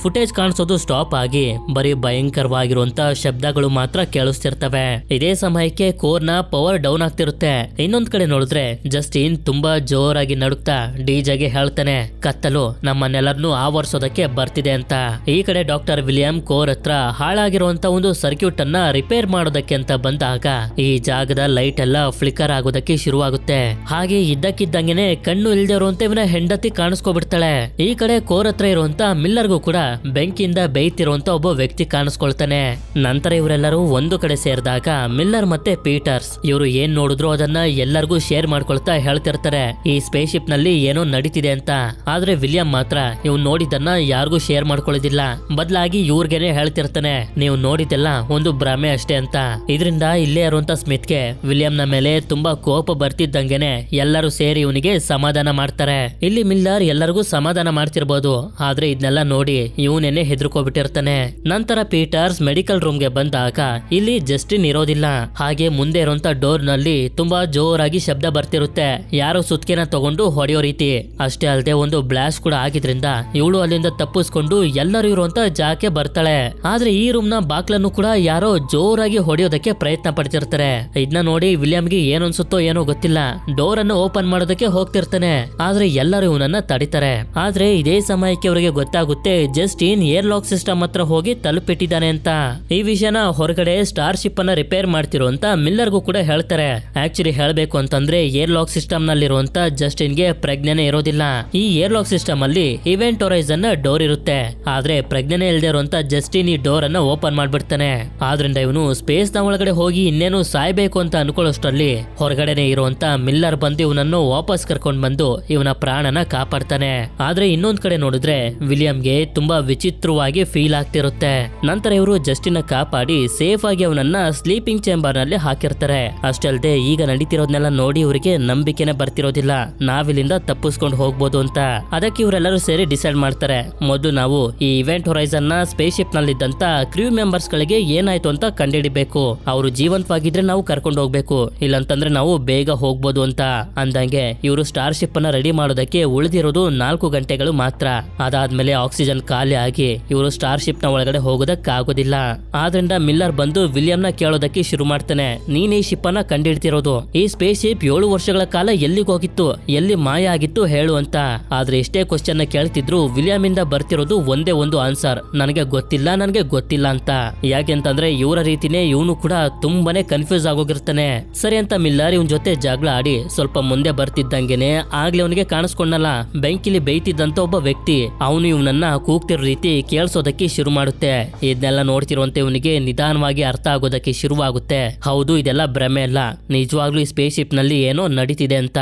ಫುಟೇಜ್ ಕಾಣಿಸೋದು ಸ್ಟಾಪ್ ಆಗಿ ಬರೀ ಭಯಂಕರವಾಗಿರುವಂತ ಶಬ್ದಗಳು ಮಾತ್ರ ಕೇಳಿಸ್ತಿರ್ತವೆ. ಇದೇ ಸಮಯಕ್ಕೆ ಕೋರ್ ನ ಪವರ್ ಡೌನ್ ಆಗ್ತಿರುತ್ತೆ. ಇನ್ನೊಂದ್ ಕಡೆ ನೋಡಿದ್ರೆ ಜಸ್ಟಿನ್ ತುಂಬಾ ಜೋರಾಗಿ ನಡುಕ್ತಾ ಡಿಜೆಗೆ ಹೇಳ್ತಾನೆ, ಕತ್ತಲು ನಮ್ಮನ್ನೆಲ್ಲರನ್ನೂ ಆವರಿಸೋದಕ್ಕೆ ಬರ್ತಿದೆ ಅಂತ. ಈ ಕಡೆ ಡಾಕ್ಟರ್ ವಿಲಿಯಂ ಕೋರ್ ಹತ್ರ ಹಾಳಾಗಿರುವಂತ ಒಂದು ಸರ್ಕ್ಯೂಟ್ ಅನ್ನ ರಿಪೇರ್ ಮಾಡೋದಕ್ಕೆ ಅಂತ ಬಂದಾಗ ಈ ಜಾಗದ ಲೈಟ್ ಎಲ್ಲ ಫ್ಲಿಕರ್ ಆಗೋದಕ್ಕೆ ಶುರುವಾಗುತ್ತೆ. ಹಾಗೆ ಇದ್ದಕ್ಕಿದ್ದಂಗೆನೆ ಕಣ್ಣು ಇಲ್ದೇ ಇರುವಂತ ಇವನ ಹೆಂಡತಿ ಕಾಣಿಸ್ಕೊಬಿಡ್ತಾಳೆ. ಈ ಕಡೆ ಕೋರ್ ಹತ್ರ ಇರುವಂತ ಮಿಲ್ಲರ್ಗೂ ಕೂಡ ಬೆಂಕಿಯಿಂದ ಬೇಯ್ತಿರುವಂತ ಒಬ್ಬ ವ್ಯಕ್ತಿ ಕಾಣಿಸ್ಕೊಳ್ತಾನೆ. ನಂತರ ಇವರೆಲ್ಲರೂ ಒಂದು ಕಡೆ ಸೇರಿದಾಗ ಮಿಲ್ಲರ್ ಮತ್ತೆ ಪೀಟರ್ಸ್ ಇವರು ಏನ್ ನೋಡಿದ್ರು ಅದನ್ನ ಎಲ್ಲರಿಗೂ ಶೇರ್ ಮಾಡ್ಕೊಳ್ತಾ ಹೇಳ್ತಿರ್ತಾರೆ, ಈ ಸ್ಪೇಸ್ ಶಿಪ್ ನಲ್ಲಿ ಏನೋ ನಡೀತಿದೆ ಅಂತ. ಆದ್ರೆ ವಿಲಿಯಂ ಮಾತ್ರ ಇವ್ ನೋಡಿದ್ದನ್ನ ಯಾರಿಗೂ ಶೇರ್ ಮಾಡ್ಕೊಳ್ಳೋದಿಲ್ಲ. ಬದಲಾಗಿ ಇವ್ರಿಗೇನೆ ಹೇಳ್ತಿರ್ತಾನೆ, ನೀವು ನೋಡಿದ್ದೆಲ್ಲ ಒಂದು ಭ್ರಮೆ ಅಷ್ಟೇ ಅಂತ. ಇದರಿಂದ ಇಲ್ಲೇ ಇರುವಂತ ಸ್ಮಿತ್ಗೆ ವಿಲಿಯಂ ನ ಮೇಲೆ ತುಂಬಾ ಕೋಪ ಬರ್ತಿದ್ದಂಗೆನೆ ಎಲ್ಲರೂ ಸೇರಿ ಇವನಿಗೆ ಸಮಾಧಾನ ಮಾಡ್ತಾರೆ. ಇಲ್ಲಿ ಮಿಲ್ಲರ್ ಎಲ್ಲರಿಗೂ ಸಮಾಧಾನ ಮಾಡ್ತಿರ್ಬೋದು. ಆದ್ರೆ ಇದನ್ನೆಲ್ಲ ನೋಡಿ ನೋಡಿ ಇವನೇನೆ ಹೆದರ್ಕೋಬಿಟ್ಟಿರ್ತಾನೆ. ನಂತರ ಪೀಟರ್ಸ್ ಮೆಡಿಕಲ್ ರೂಮ್ಗೆ ಬಂದಾಗ ಇಲ್ಲಿ ಜಸ್ಟಿನ್ ಇರೋದಿಲ್ಲ. ಹಾಗೆ ಮುಂದೆ ಇರುವಂತ ಡೋರ್ ನಲ್ಲಿ ತುಂಬಾ ಜೋರಾಗಿ ಶಬ್ದ ಬರ್ತಿರುತ್ತೆ, ಯಾರೋ ಸುತ್ಕೆನ ತಗೊಂಡು ಹೊಡೆಯೋ ರೀತಿ. ಅಷ್ಟೇ ಅಲ್ಲದೆ ಒಂದು ಬ್ಲಾಸ್ಟ್ ಕೂಡ ಆಗಿದ್ರಿಂದ ಇವಳು ಅಲ್ಲಿಂದ ತಪ್ಪಿಸ್ಕೊಂಡು ಎಲ್ಲರೂ ಇರುವಂತ ಜಾಗಕ್ಕೆ ಬರ್ತಾಳೆ. ಆದ್ರೆ ಈ ರೂಮ್ ನ ಬಾಕ್ಲನ್ನು ಕೂಡ ಯಾರೋ ಜೋರಾಗಿ ಹೊಡೆಯೋದಕ್ಕೆ ಪ್ರಯತ್ನ ಪಡ್ತಿರ್ತಾರೆ. ಇದನ್ನ ನೋಡಿ ವಿಲಿಯಂಗೆ ಏನ್ ಅನ್ಸುತ್ತೋ ಏನೋ ಗೊತ್ತಿಲ್ಲ, ಡೋರ್ ಅನ್ನು ಓಪನ್ ಮಾಡೋದಕ್ಕೆ ಹೋಗ್ತಿರ್ತಾನೆ. ಆದ್ರೆ ಎಲ್ಲರೂ ಇವನನ್ನ ತಡಿತಾರೆ. ಆದ್ರೆ ಇದೇ ಸಮಯಕ್ಕೆ ಅವರಿಗೆ ಗೊತ್ತಾಗುತ್ತೆ ಜಸ್ಟಿನ್ ಏರ್ ಲಾಕ್ ಸಿಸ್ಟಮ್ ಹತ್ರ ಹೋಗಿ ತಲುಪಿಟ್ಟಿದ್ದಾನೆ ಅಂತ. ಈ ವಿಷಯನ ಹೊರಗಡೆ ಸ್ಟಾರ್ ಶಿಪ್ ಅನ್ನ ರಿಪೇರ್ ಮಾಡ್ತಿರುವಂತ ಮಿಲ್ಲರ್ಗೂ ಕೂಡ ಹೇಳ್ತಾರೆ. ಆಕ್ಚುಲಿ ಹೇಳ್ಬೇಕು ಅಂತಂದ್ರೆ ಏರ್ ಲಾಕ್ ಸಿಸ್ಟಮ್ ನಲ್ಲಿರುವಂತ ಜಸ್ಟಿನ್ ಗೆ ಪ್ರಜ್ಞೆನೇ ಇರೋದಿಲ್ಲ. ಈ ಏರ್ ಲಾಕ್ ಸಿಸ್ಟಮ್ ಅಲ್ಲಿ ಇವೆಂಟ್ ಹೊರೈಸನ್ ಡೋರ್ ಇರುತ್ತೆ. ಆದ್ರೆ ಪ್ರಜ್ಞೆನೇ ಇಲ್ಲದೆ ಇರುವಂತ ಜಸ್ಟಿನ್ ಈ ಡೋರ್ ಅನ್ನ ಓಪನ್ ಮಾಡ್ಬಿಡ್ತಾನೆ. ಆದ್ರಿಂದ ಇವನು ಸ್ಪೇಸ್ ನ ಒಳಗಡೆ ಹೋಗಿ ಇನ್ನೇನು ಸಾಯ್ಬೇಕು ಅಂತ ಅನ್ಕೊಳ್ಳೋಷ್ಟರಲ್ಲಿ ಹೊರಗಡೆನೆ ಇರುವಂತ ಮಿಲ್ಲರ್ ಬಂದು ಇವನನ್ನು ವಾಪಸ್ ಕರ್ಕೊಂಡ್ ಬಂದು ಇವನ ಪ್ರಾಣನ ಕಾಪಾಡ್ತಾನೆ. ಆದ್ರೆ ಇನ್ನೊಂದ್ ಕಡೆ ನೋಡಿದ್ರೆ ವಿಲಿಯಂಗೆ ತುಂಬಾ ವಿಚಿತ್ರವಾಗಿ ಫೀಲ್ ಆಗ್ತಿರುತ್ತೆ. ನಂತರ ಇವರು ಜಸ್ಟಿನ್ ಕಾಪಾಡಿ ಸೇಫ್ ಆಗಿ ಅವನನ್ನ ಸ್ಲೀಪಿಂಗ್ ಚೇಂಬರ್ ನಲ್ಲಿ ಹಾಕಿರ್ತಾರೆ. ಅಷ್ಟೇ ಅಲ್ಲದೆ ಈಗ ನಡೀತಿರೋದ್ನೆಲ್ಲ ನೋಡಿ ಇವರಿಗೆ ನಂಬಿಕೆನೆ ಬರ್ತಿರೋದಿಲ್ಲ, ನಾವಿಲ್ಲಿಂದ ತಪ್ಪಿಸ್ಕೊಂಡು ಹೋಗ್ಬೋದು ಅಂತ. ಅದಕ್ಕೆ ಇವರೆಲ್ಲರೂ ಸೇರಿ ಡಿಸೈಡ್ ಮಾಡ್ತಾರೆ, ಮೊದಲು ನಾವು ಈ ಇವೆಂಟ್ ಹೊರೈಸನ್ ನ ಸ್ಪೇಸ್ ಶಿಪ್ ನಲ್ಲಿದ್ದಂತ ಕ್ರೂ ಮೆಂಬರ್ಸ್ ಗಳಿಗೆ ಏನಾಯ್ತು ಅಂತ ಕಂಡುಹಿಡಿಬೇಕು. ಅವರು ಜೀವಂತವಾಗಿದ್ರೆ ನಾವು ಕರ್ಕೊಂಡು ಹೋಗ್ಬೇಕು, ಇಲ್ಲಂತಂದ್ರೆ ನಾವು ಬೇಗ ಹೋಗ್ಬೋದು ಅಂತ. ಅಂದಂಗೆ ಇವರು ಸ್ಟಾರ್ ಶಿಪ್ ಅನ್ನ ರೆಡಿ ಮಾಡೋದಕ್ಕೆ ಉಳಿದಿರೋದು 4 ಗಂಟೆಗಳು ಮಾತ್ರ. ಅದಾದ್ಮೇಲೆ ಆಕ್ಸಿಜನ್ ಖಾಲಿ ಆಗಿ ಇವರು ಸ್ಟಾರ್ ಶಿಪ್ ನ ಒಳಗಡೆ ಹೋಗೋದಕ್ಕಾಗೋದಿಲ್ಲ. ಆದ್ರಿಂದ ಮಿಲ್ಲರ್ ಬಂದು ವಿಲಿಯಂ ನ ಕೇಳೋದಕ್ಕೆ ಶುರು ಮಾಡ್ತಾನೆ, ನೀನ್ ಈ ಶಿಪ್ ಅನ್ನ ಕಂಡಿಡ್ತಿರೋದು, ಈ ಸ್ಪೇಸ್ ಶಿಪ್ 7 ವರ್ಷಗಳ ಕಾಲ ಎಲ್ಲಿಗೆ ಹೋಗಿತ್ತು, ಎಲ್ಲಿ ಮಾಯ ಆಗಿತ್ತು ಹೇಳು ಅಂತ. ಆದ್ರೆ ಎಷ್ಟೇ ಕ್ವಶನ್ ನ ಕೇಳ್ತಿದ್ರು ವಿಲಿಯಂ ಇಂದ ಬರ್ತಿರೋದು ಒಂದೇ ಒಂದು ಆನ್ಸರ್, ನನಗೆ ಗೊತ್ತಿಲ್ಲ ಅಂತ. ಯಾಕೆಂತಂದ್ರೆ ಇವರ ರೀತಿನೇ ಇವನು ಕೂಡ ತುಂಬಾನೇ ಕನ್ಫ್ಯೂಸ್ ಆಗೋಗಿರ್ತಾನೆ. ಸರಿ ಅಂತ ಮಿಲ್ಲರ್ ಇವನ್ ಜೊತೆ ಜಗಳ ಆಡಿ ಸ್ವಲ್ಪ ಮುಂದೆ ಬರ್ತಿದ್ದಂಗೆನೆ ಆಗ್ಲೇ ಅವನಿಗೆ ಕಾಣಿಸ್ಕೊಂಡಲ್ಲ ಬೆಂಕಿಲಿ ಬೇಯ್ತಿದ್ದಂತ ಒಬ್ಬ ವ್ಯಕ್ತಿ, ಅವನು ಇವನನ್ನ ಕೂಗ್ತಿರೋ ರೀತಿ ಕೇಳಿಸೋದಕ್ಕೆ ಶುರು ಮಾಡುತ್ತೆ. ಇದನ್ನೆಲ್ಲ ನೋಡ್ತಿರುವಂತೆ ಇವನಿಗೆ ನಿಧಾನವಾಗಿ ಅರ್ಥ ಆಗೋದಕ್ಕೆ ಶುರುವಾಗುತ್ತೆ, ಹೌದು ಇದೆಲ್ಲ ಭ್ರಮೆ ಅಲ್ಲ, ನಿಜವಾಗ್ಲೂ ಈ ಸ್ಪೇಸ್ ಶಿಪ್ ನಲ್ಲಿ ಏನೋ ನಡೀತಿದೆ ಅಂತ.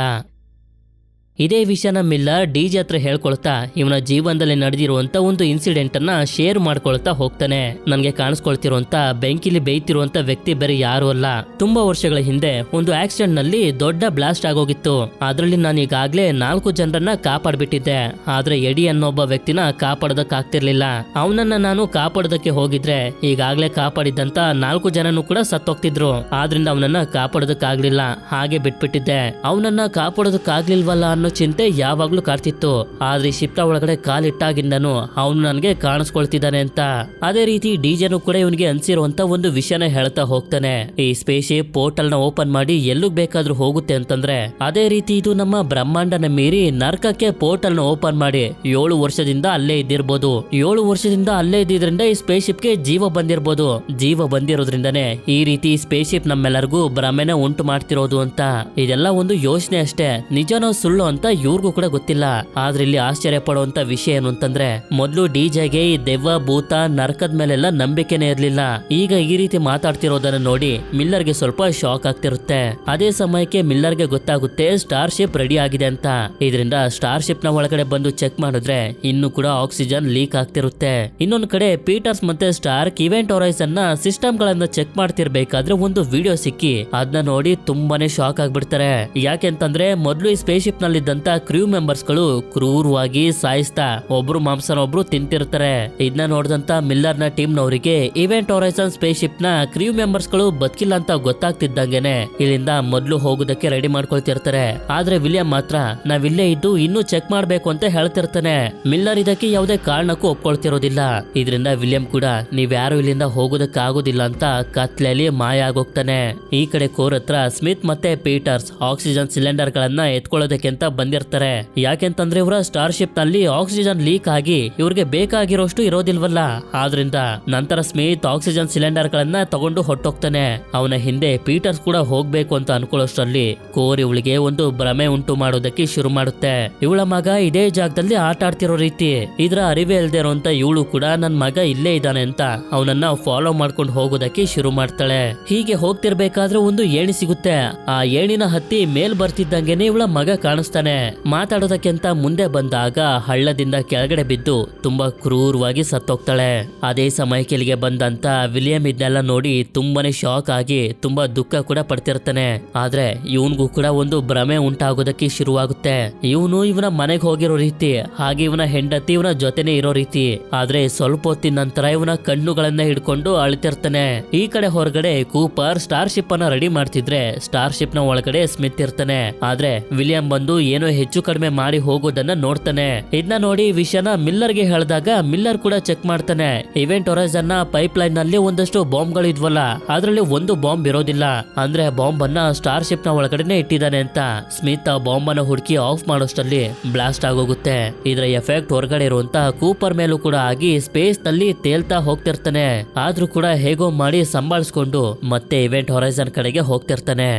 ಇದೇ ವಿಷಯನ ಮಿಲ್ಲರ್ ಡಿಜೆ ಹತ್ರ ಹೇಳ್ಕೊಳ್ತಾ ಇವನ ಜೀವನದಲ್ಲಿ ನಡೆದಿರುವಂತ ಒಂದು ಇನ್ಸಿಡೆಂಟ್ ಅನ್ನ ಶೇರ್ ಮಾಡ್ಕೊಳ್ತಾ ಹೋಗ್ತಾನೆ. ನನ್ಗೆ ಕಾಣಿಸ್ಕೊಳ್ತಿರುವಂತ ಬೆಂಕಿಲಿ ಬೇಯ್ತಿರುವಂತ ವ್ಯಕ್ತಿ ಬೇರೆ ಯಾರು ಅಲ್ಲ, ತುಂಬಾ ವರ್ಷಗಳ ಹಿಂದೆ ಒಂದು ಆಕ್ಸಿಡೆಂಟ್ ನಲ್ಲಿ ದೊಡ್ಡ ಬ್ಲಾಸ್ಟ್ ಆಗೋಗಿತ್ತು. ಅದ್ರಲ್ಲಿ ನಾನು ಈಗಾಗ್ಲೇ 4 ಜನರನ್ನ ಕಾಪಾಡ್ಬಿಟ್ಟಿದ್ದೆ. ಆದ್ರೆ ಎಡಿ ಅನ್ನೊಬ್ಬ ವ್ಯಕ್ತಿನ ಕಾಪಾಡೋದಕ್ಕಾಗ್ತಿರ್ಲಿಲ್ಲ. ಅವನನ್ನ ನಾನು ಕಾಪಾಡೋದಕ್ಕೆ ಹೋಗಿದ್ರೆ ಈಗಾಗ್ಲೇ ಕಾಪಾಡಿದ್ದಂತ 4 ಜನನು ಕೂಡ ಸತ್ತೋಗ್ತಿದ್ರು. ಆದ್ರಿಂದ ಅವನನ್ನ ಕಾಪಾಡೋದಕ್ಕಾಗ್ಲಿಲ್ಲ, ಹಾಗೆ ಬಿಟ್ಬಿಟ್ಟಿದ್ದೆ. ಅವನನ್ನ ಕಾಪಾಡೋದಕ್ಕಾಗ್ಲಿಲ್ವಲ್ಲ ಅನ್ನೋ ಚಿಂತೆ ಯಾವಾಗ್ಲೂ ಕಾಡ್ತಿತ್ತು. ಆದ್ರೆ ಶಿಪ್ನ ಒಳಗಡೆ ಕಾಲಿಟ್ಟಾಗಿಂದನು ಅವನು ನನಗೆ ಕಾಣಿಸ್ಕೊಳ್ತಿದ್ದಾನೆ ಅಂತ. ಅದೇ ರೀತಿ ಡಿಜೆನು ಕೂಡ ಇವನಿಗೆ ಅನ್ಸಿರುವಂತ ಒಂದು ವಿಷಯನ ಹೇಳ್ತಾ ಹೋಗ್ತಾನೆ. ಈ ಸ್ಪೇಸ್ ಶಿಪ್ ಪೋರ್ಟಲ್ ನ ಓಪನ್ ಮಾಡಿ ಎಲ್ಲಿಗ್ ಬೇಕಾದ್ರೂ ಹೋಗುತ್ತೆ ಅಂತಂದ್ರೆ ಅದೇ ರೀತಿ ಇದು ನಮ್ಮ ಬ್ರಹ್ಮಾಂಡನ ಮೀರಿ ನರ್ಕಕ್ಕೆ ಪೋರ್ಟಲ್ ನ ಓಪನ್ ಮಾಡಿ 7 ವರ್ಷದಿಂದ ಅಲ್ಲೇ ಇದ್ದಿರ್ಬೋದು. 7 ವರ್ಷದಿಂದ ಅಲ್ಲೇ ಇದ್ದಿದ್ರಿಂದ ಈ ಸ್ಪೇಸ್ ಶಿಪ್ ಗೆ ಜೀವ ಬಂದಿರ್ಬೋದು. ಜೀವ ಬಂದಿರೋದ್ರಿಂದನೇ ಈ ರೀತಿ ಸ್ಪೇಸ್ ಶಿಪ್ ನಮ್ಮೆಲ್ಲರಿಗೂ ಭ್ರಮೆನ ಉಂಟು ಮಾಡ್ತಿರೋದು ಅಂತ. ಇದೆಲ್ಲ ಒಂದು ಯೋಚನೆ ಅಷ್ಟೇ, ನಿಜನೋ ಸುಳ್ಳು ಅಂತ ಇವ್ರಿಗೂ ಕೂಡ ಗೊತ್ತಿಲ್ಲ. ಆದ್ರೆ ಇಲ್ಲಿ ಆಶ್ಚರ್ಯ ಪಡುವಂತ ವಿಷಯ ಏನು ಅಂತಂದ್ರೆ ಮೊದಲು ಡಿಜೆಗೆ ಈ ದೆವ್ವ ಭೂತ ನರಕದ ಮೇಲೆಲ್ಲ ನಂಬಿಕೆನೇ ಇರ್ಲಿಲ್ಲ. ಈಗ ಈ ರೀತಿ ಮಾತಾಡ್ತಿರೋದನ್ನ ನೋಡಿ ಮಿಲ್ಲರ್ಗೆ ಸ್ವಲ್ಪ ಶಾಕ್ ಆಗ್ತಿರುತ್ತೆ. ಅದೇ ಸಮಯಕ್ಕೆ ಮಿಲ್ಲರ್ಗೆ ಗೊತ್ತಾಗುತ್ತೆ ಸ್ಟಾರ್ ಶಿಪ್ ರೆಡಿ ಆಗಿದೆ ಅಂತ. ಇದರಿಂದ ಸ್ಟಾರ್ ಶಿಪ್ ನ ಒಳಗಡೆ ಬಂದು ಚೆಕ್ ಮಾಡಿದ್ರೆ ಇನ್ನು ಕೂಡ ಆಕ್ಸಿಜನ್ ಲೀಕ್ ಆಗ್ತಿರುತ್ತೆ. ಇನ್ನೊಂದು ಕಡೆ ಪೀಟರ್ಸ್ ಮತ್ತೆ ಸ್ಟಾರ್ಕ್ ಇವೆಂಟ್ ಹೊರೈಸನ್ ನ ಸಿಸ್ಟಮ್ ಗಳನ್ನ ಚೆಕ್ ಮಾಡ್ತಿರ್ಬೇಕಾದ್ರೆ ಒಂದು ವಿಡಿಯೋ ಸಿಕ್ಕಿ ಅದನ್ನ ನೋಡಿ ತುಂಬಾನೇ ಶಾಕ್ ಆಗ್ಬಿಡ್ತಾರೆ. ಯಾಕೆಂತಂದ್ರೆ ಮೊದಲು ಈ ಸ್ಪೇಸ್ ಶಿಪ್ ನಲ್ಲಿದ್ದಂತ ಕ್ರೂ ಮೆಂಬರ್ಸ್ ಗಳು ಕ್ರೂರವಾಗಿ ಸಾಯಿಸ್ತಾ ಒಬ್ರು ಮಾಂಸನ ಒಬ್ರು ತಿಂತಿರ್ತಾರೆ. ಇದನ್ನ ನೋಡಿದಂತ ಮಿಲ್ಲರ್ ನ ಟೀಮ್ ನವರಿಗೆ ಇವೆಂಟ್ ಹೊರೈಸನ್ ಸ್ಪೇಸ್ ಶಿಪ್ ನ ಕ್ರೂ ಮೆಂಬರ್ಸ್ ಗಳು ಬದುಕಿಲ್ಲ ಅಂತ ಗೊತ್ತಾಗ್ತಿದ್ದಂಗೆನೆ ಇಲ್ಲಿಂದ ಮೊದಲು ಹೋಗೋದಕ್ಕೆ ರೆಡಿ ಮಾಡ್ಕೊಳ್ತಿರ್ತಾರೆ. ಆದ್ರೆ ವಿಲಿಯಂ ಮಾತ್ರ ನಾವಿಲ್ಲೇ ಇದ್ದು ಇನ್ನೂ ಚೆಕ್ ಮಾಡ್ಬೇಕು ಅಂತ ಹೇಳ್ತಿರ್ತಾನೆ. ಮಿಲ್ಲರ್ ಇದಕ್ಕೆ ಯಾವುದೇ ಕಾರಣಕ್ಕೂ ಒಪ್ಕೊಳ್ತಿರೋದಿಲ್ಲ. ಇದರಿಂದ ವಿಲಿಯಂ ಕೂಡ ನೀವ್ಯಾರು ಇಲ್ಲಿಂದ ಹೋಗೋದಕ್ಕಾಗೋದಿಲ್ಲ ಅಂತ ಕತ್ಲೆಯಲ್ಲಿ ಮಾಯ ಆಗೋಗ್ತಾನೆ. ಈ ಕಡೆ ಕೋರ್ ಹತ್ರ ಸ್ಮಿತ್ ಮತ್ತೆ ಪೀಟರ್ಸ್ ಆಕ್ಸಿಜನ್ ಸಿಲಿಂಡರ್ ಗಳನ್ನ ಎತ್ಕೊಳ್ಳೋದಕ್ಕೆ ಅಂತ ಬಂದಿರ್ತಾರೆ. ಯಾಕೆಂತಂದ್ರೆ ಇವರ ಸ್ಟಾರ್ ಶಿಪ್ ನಲ್ಲಿ ಆಕ್ಸಿಜನ್ ಲೀಕ್ ಆಗಿ ಇವ್ರಿಗೆ ಬೇಕಾಗಿರೋಷ್ಟು ಇರೋದಿಲ್ವಲ್ಲ. ಆದ್ರಿಂದ ನಂತರ ಸ್ಮಿತ್ ಆಕ್ಸಿಜನ್ ಸಿಲಿಂಡರ್ ಗಳನ್ನ ತಗೊಂಡು ಹೊಟ್ಟೋಗ್ತಾನೆ. ಅವನ ಹಿಂದೆ ಪೀಟರ್ಸ್ ಕೂಡ ಹೋಗ್ಬೇಕು ಅಂತ ಅನ್ಕೊಳ್ಳೋಷ್ಟರಲ್ಲಿ ಕೋರ್ ಇವಳಿಗೆ ಒಂದು ಭ್ರಮೆ ಉಂಟು ಮಾಡೋದಕ್ಕೆ ಶುರು ಮಾಡುತ್ತೆ. ಇವಳ ಮಗ ಇದೇ ಜಾಗದಲ್ಲಿ ಆಟ ಆಡ್ತಿರೋ ರೀತಿ ಇದ್ರ ಅರಿವೇ ಇಲ್ದೇ ಇರೋಂತ ಇವಳು ಕೂಡ ನನ್ ಮಗ ಇಲ್ಲೇ ಇದ್ದಾನೆ ಅಂತ ಅವನನ್ನ ಫಾಲೋ ಮಾಡ್ಕೊಂಡು ಹೋಗೋದಕ್ಕೆ ಶುರು ಮಾಡ್ತಾಳೆ. ಹೀಗೆ ಹೋಗ್ತಿರ್ಬೇಕಾದ್ರೆ ಒಂದು ಏಣಿ ಸಿಗುತ್ತೆ. ಆ ಏಣಿನ ಹತ್ತಿ ಮೇಲ್ ಬರ್ತಿದ್ದಂಗೆನೆ ಇವಳ ಮಗ ಕಾಣಿಸ್ತಾನೆ. ಮಾತಾಡ್ತಾನೆ. ಮಾತಾಡೋದಕ್ಕಿಂತ ಮುಂದೆ ಬಂದಾಗ ಹಳ್ಳದಿಂದ ಕೆಳಗಡೆ ಬಿದ್ದು ತುಂಬಾ ಕ್ರೂರವಾಗಿ ಸತ್ತೋಗ್ತಾಳೆ. ಅದೇ ಸಮಯಕ್ಕೆ ಇಲ್ಲಿಗೆ ಬಂದಂತ ವಿಲಿಯಂ ಇದನ್ನೆಲ್ಲ ನೋಡಿ ತುಂಬಾನೇ ಶಾಕ್ ಆಗಿ ತುಂಬಾ ದುಃಖ ಕೂಡ ಪಡ್ತಿರ್ತಾನೆ. ಆದ್ರೆ ಇವನ್ಗೂ ಕೂಡ ಒಂದು ಭ್ರಮೆ ಉಂಟಾಗೋದಕ್ಕೆ ಶುರುವಾಗುತ್ತೆ. ಇವನು ಇವನ ಮನೆಗೆ ಹೋಗಿರೋ ರೀತಿ, ಹಾಗೆ ಇವನ ಹೆಂಡತಿ ಇವನ ಜೊತೆನೆ ಇರೋ ರೀತಿ. ಆದ್ರೆ ಸ್ವಲ್ಪ ಹೊತ್ತಿನ ನಂತರ ಇವನ ಕಣ್ಣುಗಳನ್ನ ಹಿಡ್ಕೊಂಡು ಅಳ್ತಿರ್ತಾನೆ. ಈ ಕಡೆ ಹೊರಗಡೆ ಕೂಪರ್ ಸ್ಟಾರ್ ಶಿಪ್ ಅನ್ನ ರೆಡಿ ಮಾಡ್ತಿದ್ರೆ ಸ್ಟಾರ್ ಶಿಪ್ ನ ಒಳಗಡೆ ಸ್ಮಿತ್ ಇರ್ತಾನೆ. ಆದ್ರೆ ವಿಲಿಯಂ ಬಂದು ಏನೋ ಹೆಚ್ಚು ಕಡಿಮೆ ಮಾಡಿ ಹೋಗೋದನ್ನ ನೋಡ್ತಾನೆ. ಇದನ್ನ ನೋಡಿ ವಿಷಯನ ಮಿಲ್ಲರ್ ಗೆ ಹೇಳಿದಾಗ ಮಿಲ್ಲರ್ ಕೂಡ ಚೆಕ್ ಮಾಡ್ತಾನೆ. ಇವೆಂಟ್ ಹೊರೈಸನ್ ನ ಪೈಪ್ ಲೈನ್ ನಲ್ಲಿ ಒಂದಷ್ಟು ಬಾಂಬ್ ಗಳು ಇದ್ವಲ್ಲ, ಅದ್ರಲ್ಲಿ ಒಂದು ಬಾಂಬ್ ಇರೋದಿಲ್ಲ. ಅಂದ್ರೆ ಬಾಂಬ್ ಅನ್ನ ಸ್ಟಾರ್ ಶಿಪ್ ನ ಒಳಗಡೆ ಇಟ್ಟಿದ್ದಾನೆ ಅಂತ. ಸ್ಮಿತ್ ಆ ಬಾಂಬ್ ಅನ್ನ ಹುಡುಕಿ ಆಫ್ ಮಾಡೋಷ್ಟರಲ್ಲಿ ಬ್ಲಾಸ್ಟ್ ಆಗೋಗುತ್ತೆ. ಇದರ ಎಫೆಕ್ಟ್ ಹೊರಗಡೆ ಇರುವಂತ ಕೂಪರ್ ಮೇಲೂ ಕೂಡ ಆಗಿ ಸ್ಪೇಸ್ ನಲ್ಲಿ ತೇಲ್ತಾ ಹೋಗ್ತಿರ್ತಾನೆ. ಆದ್ರೂ ಕೂಡ ಹೇಗೋ ಮಾಡಿ ಸಂಭಾಳಿಸ್ಕೊಂಡು ಮತ್ತೆ ಇವೆಂಟ್ ಹೊರೈಸನ್ ಕಡೆಗೆ ಹೋಗ್ತಿರ್ತಾನೆ.